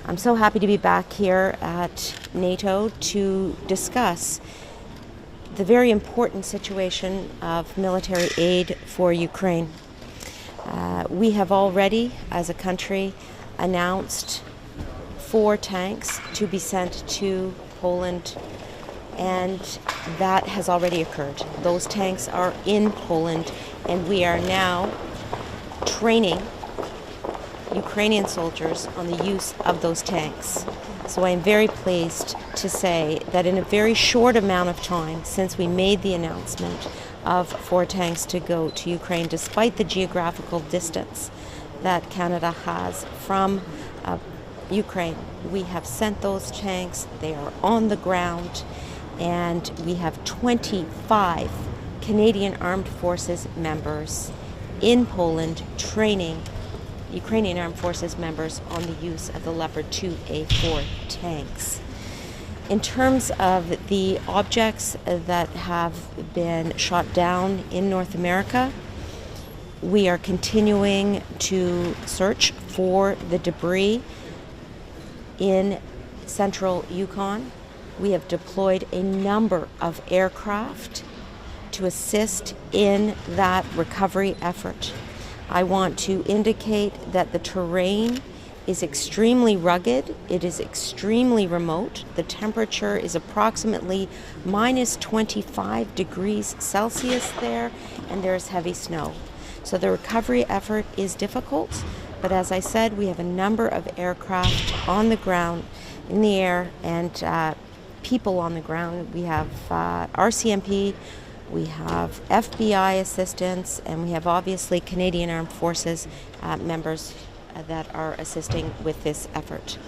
I'm so happy to be back here at NATO to discuss the very important situation of military aid for Ukraine. We have already, as a country, announced 4 tanks to be sent to Poland, and that has already occurred. Those tanks are in Poland, and we are now training Ukrainian soldiers on the use of those tanks. So I am very pleased to say that in a very short amount of time since we made the announcement of 4 tanks to go to Ukraine, despite the geographical distance that Canada has from Ukraine, we have sent those tanks. They are on the ground, and we have 25 Canadian Armed Forces members in Poland training Ukrainian Armed Forces members on the use of the Leopard 2A4 tanks. In terms of the objects that have been shot down in North America, we are continuing to search for the debris in central Yukon. We have deployed a number of aircraft to assist in that recovery effort. I want to indicate that the terrain is extremely rugged, it is extremely remote. The temperature is approximately minus 25 degrees Celsius there, and there's heavy snow. So the recovery effort is difficult, but as I said, we have a number of aircraft on the ground, in the air, and people on the ground. We have RCMP, we have FBI assistance, and we have obviously Canadian Armed Forces members that are assisting with this effort.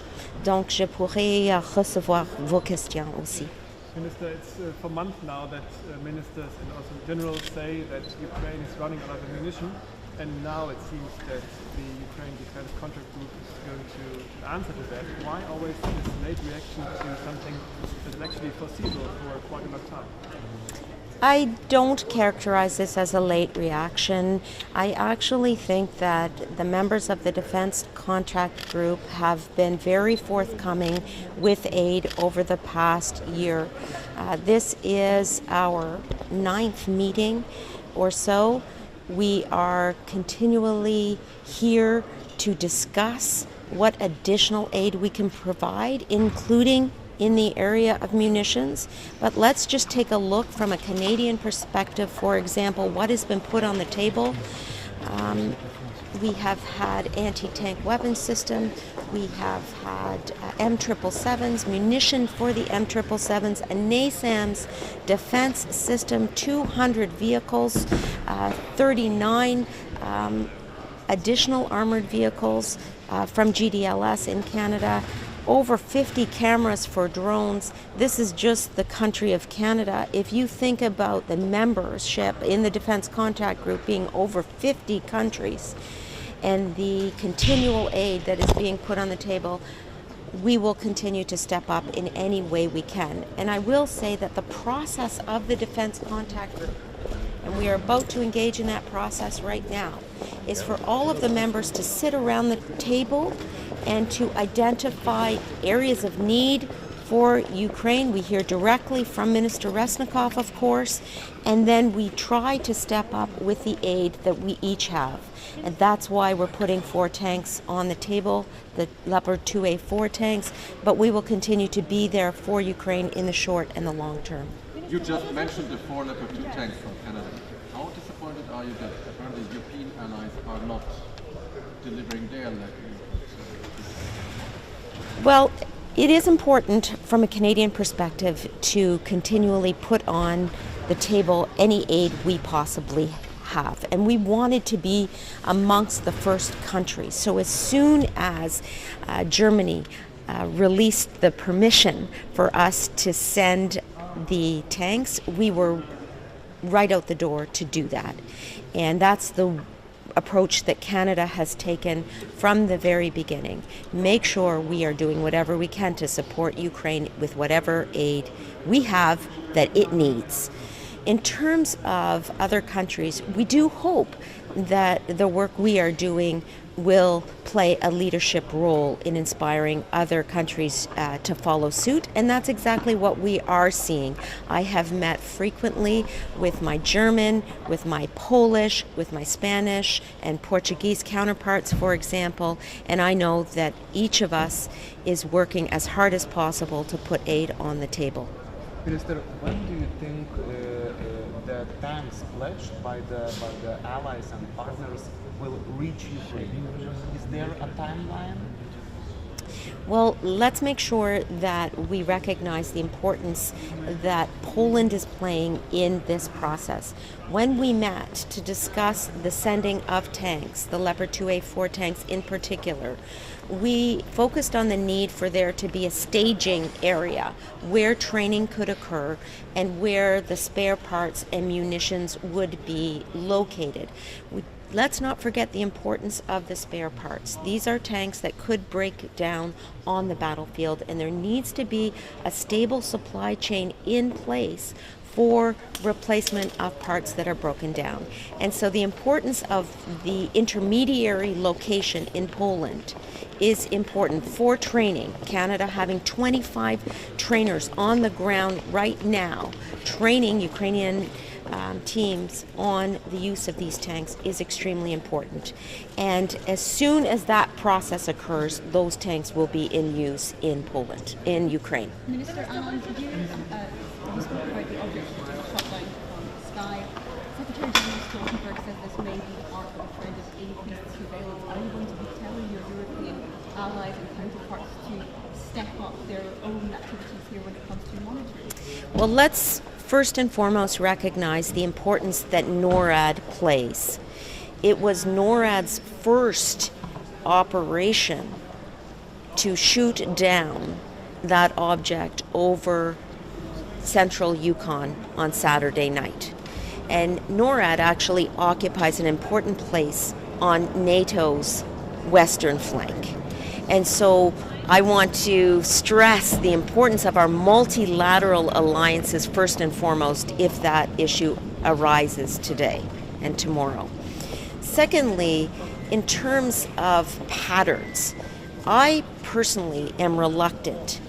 Donc je pourrais recevoir vos questions aussi. Minister, it's for months now that ministers and also generals say that Ukraine is running out of ammunition, and now it seems that the Ukraine Defense Contract Group is going to answer to that. Why always this late reaction to something that is actually foreseeable for quite a long time? I don't characterize this as a late reaction. I actually think that the members of the Defense Contract Group have been very forthcoming with aid over the past year. This is our 9th meeting or so. We are continually here to discuss what additional aid we can provide, including in the area of munitions. But let's just take a look from a Canadian perspective, for example, what has been put on the table. We have had anti-tank weapon system, we have had M777s, munition for the M777s, a NASAMS defense system, 200 vehicles, 39 additional armored vehicles from GDLS in Canada, over 50 cameras for drones. This is just the country of Canada. If you think about the membership in the Defense Contract Group being over 50 countries and the continual aid that is being put on the table, we will continue to step up in any way we can. And I will say that the process of the Defense Contract Group, and we are about to engage in that process right now, is for all of the members to sit around the table and to identify areas of need for Ukraine. We hear directly from Minister Resnikov, of course, and then we try to step up with the aid that we each have. And that's why we're putting 4 tanks on the table, the Leopard 2A4 tanks, but we will continue to be there for Ukraine in the short and the long term. You just mentioned the 4 Leopard 2 tanks from Canada. How disappointed are you that apparently European allies are not delivering their Leopard? Well, it is important from a Canadian perspective to continually put on the table any aid we possibly have. And we wanted to be amongst the first countries. So as soon as Germany released the permission for us to send the tanks, we were right out the door to do that. And that's the approach that Canada has taken from the very beginning. Make sure we are doing whatever we can to support Ukraine with whatever aid we have that it needs. In terms of other countries, we do hope that the work we are doing will play a leadership role in inspiring other countries to follow suit, and that's exactly what we are seeing. I have met frequently with my German, with my Polish, with my Spanish and Portuguese counterparts, for example, and I know that each of us is working as hard as possible to put aid on the table. Minister, when do you think the tanks pledged by the allies and partners will reach Ukraine? Is there a timeline? Well, let's make sure that we recognize the importance that Poland is playing in this process. When we met to discuss the sending of tanks, the Leopard 2A4 tanks in particular, we focused on the need for there to be a staging area where training could occur and where the spare parts and munitions would be located. Let's not forget the importance of the spare parts. These are tanks that could break down on the battlefield, and there needs to be a stable supply chain in place for replacement of parts that are broken down. And so the importance of the intermediary location in Poland is important for training. Canada having 25 trainers on the ground right now training Ukrainian teams on the use of these tanks is extremely important. And as soon as that process occurs, those tanks will be in use in Poland, in Ukraine. Minister Allen, did you spoke about the object shutdown from Sky. Secretary General Stoltenberg says this may be part of a trend of increased surveillance. Are you going to be telling your European allies and counterparts to step up their own activities here when it comes to monitoring? Well, let's first and foremost recognize the importance that NORAD plays. It was NORAD's first operation to shoot down that object over central Yukon on Saturday night. And NORAD actually occupies an important place on NATO's western flank. And so I want to stress the importance of our multilateral alliances first and foremost if that issue arises today and tomorrow. Secondly, in terms of patterns, I personally am reluctant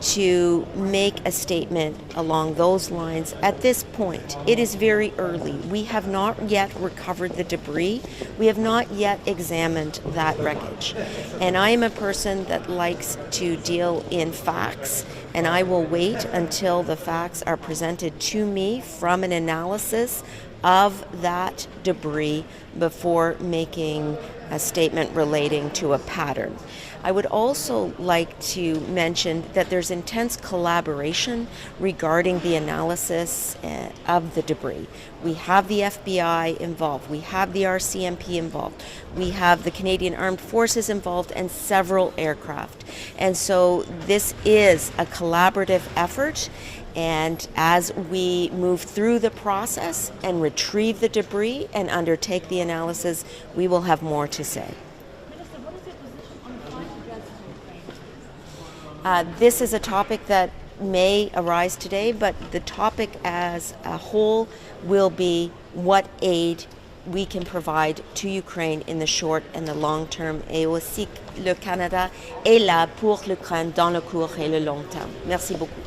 to make a statement along those lines at this point. It is very early. We have not yet recovered the debris. We have not yet examined that wreckage. And I am a person that likes to deal in facts, and I will wait until the facts are presented to me from an analysis of that debris before making a statement relating to a pattern. I would also like to mention that there's intense collaboration regarding the analysis of the debris. We have the FBI involved, we have the RCMP involved, we have the Canadian Armed Forces involved, and several aircraft. And so this is a collaborative effort, and as we move through the process and retrieve the debris and undertake the analysis, we will have more to say. This is a topic that may arise today, but the topic as a whole will be what aid we can provide to Ukraine in the short and the long term, et aussi le Canada est là pour l'Ukraine dans le court et le long terme. Merci beaucoup.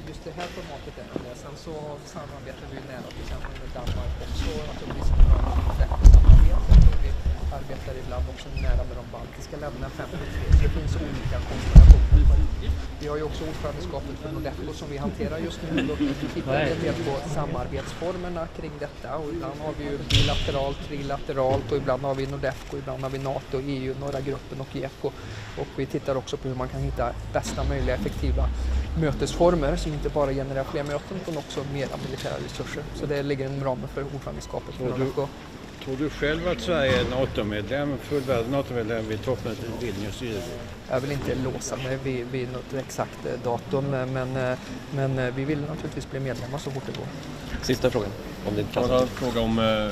Just det här formatet är det. Sen så samarbetar vi nära till exempel med Danmark också, naturligtvis inom ramen för DEFCO-samarbetet. Vi arbetar ibland också nära med de baltiska länderna, 53. Så det finns olika konstellationer. Vi har ju också ordförandeskapet för NORDEFCO som vi hanterar just nu. Då tittar vi en del på samarbetsformerna kring detta. Och ibland har vi ju bilateralt, trilateralt och ibland har vi NORDEFCO, ibland har vi NATO, EU, norra gruppen och EFO. Och vi tittar också på hur man kan hitta bästa möjliga effektiva mötesformer som inte bara genererar fler möten utan också mera militära resurser. Så det ligger inom ramen för ordförandeskapet för NORDEFCO. Tror du själv att Sverige är NATO-medlem, fullvärdig NATO-medlem vid toppmötet i Vilnius i juli? Jag vill inte låsa mig vid något exakt datum, men vi vill naturligtvis bli medlemmar så fort det går. Sista frågan. Jag har en fråga om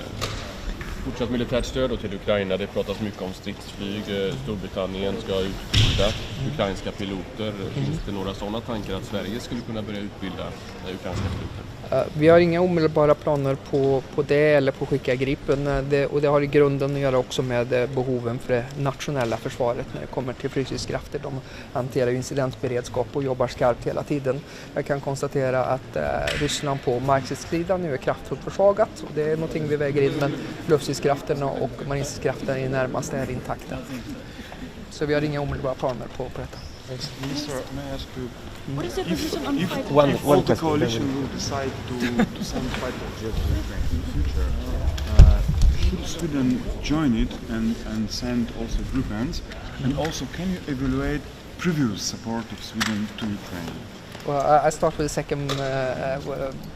fortsatt militärt stöd till Ukraina. Det pratas mycket om stridsflyg. Storbritannien ska utbilda ukrainska piloter. Finns det några sådana tankar att Sverige skulle kunna börja utbilda ukrainska piloter? Vi har inga omedelbara planer på det eller på att skicka Gripen. Och det har i grunden att göra också med behoven för det nationella försvaret när det kommer till flygstridskrafter. De hanterar incidentberedskap och jobbar skarpt hela tiden. Jag kan konstatera att Ryssland på markstridssidan nu är kraftfullt försvagat. Och det är någonting vi väger in, men luftstridskrafterna och marinstridskrafterna i närmast är intakta. Så vi har inga omedelbara planer på detta. Minister, may I ask you, What is your position on fighter? if all the coalition will decide to send fighter jets to Ukraine in the future, should Sweden join it and send also Gripens? And also, can you evaluate previous support of Sweden to Ukraine? Well, I start with the second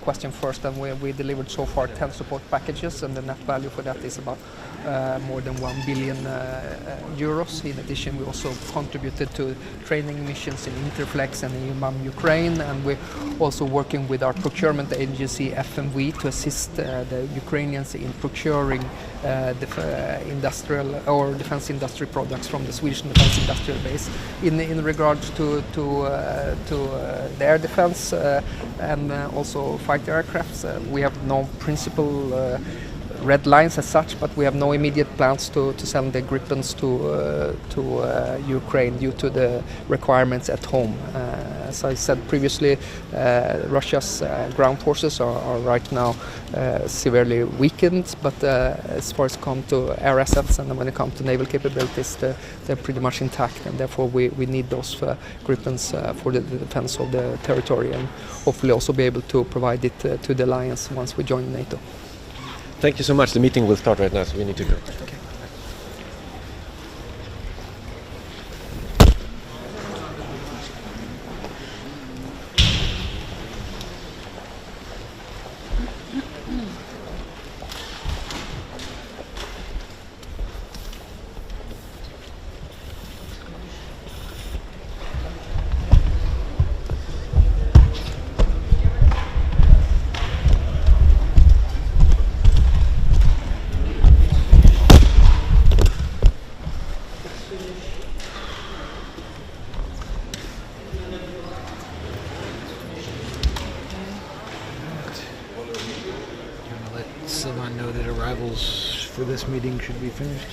question first. And we delivered so far 10 support packages, and the net value for that is about more than 1 billion euros. In addition, we also contributed to training missions in Interflex and in Ukraine, and we're also working with our procurement agency FMV to assist the Ukrainians in procuring industrial or defense industry products from the Swedish defense industrial base. In regards to the air defense and also fighter aircrafts, we have no principal red lines as such, but we have no immediate plans to send the Gripens to Ukraine due to the requirements at home. As I said previously, Russia's ground forces are right now severely weakened, but as far as it comes to air assets and when it comes to naval capabilities, they're pretty much intact, and therefore we need those Gripens for the defense of the territory, and hopefully also be able to provide it to the alliance once we join NATO. Thank you so much. The meeting will start right now, so we need to go. Okay. Someone know that arrivals for this meeting should be finished.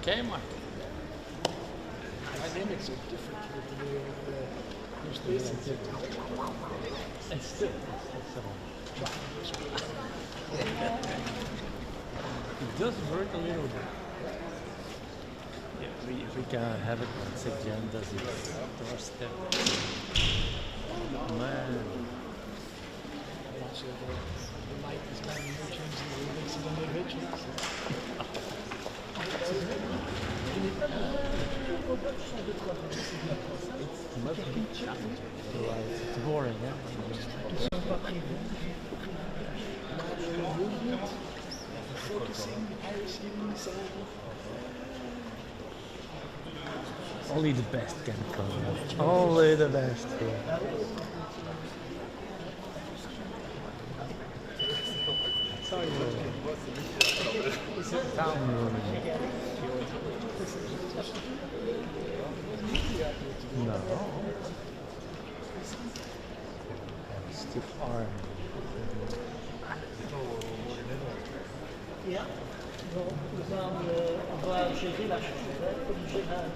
Okay, Mark. Dynamics are different with the And still, it does work a little bit. Yeah, we can have it once again, does it? Doorstep. Man. I'm not sure the light is going to change the lyrics of the originals. It must be challenging. Otherwise, it's boring, yeah? Focusing, Irish sound. Only the best can come out. Only the best. Yeah. Sorry, no. Stiff arm. Ja, we gaan op GV-les studeren.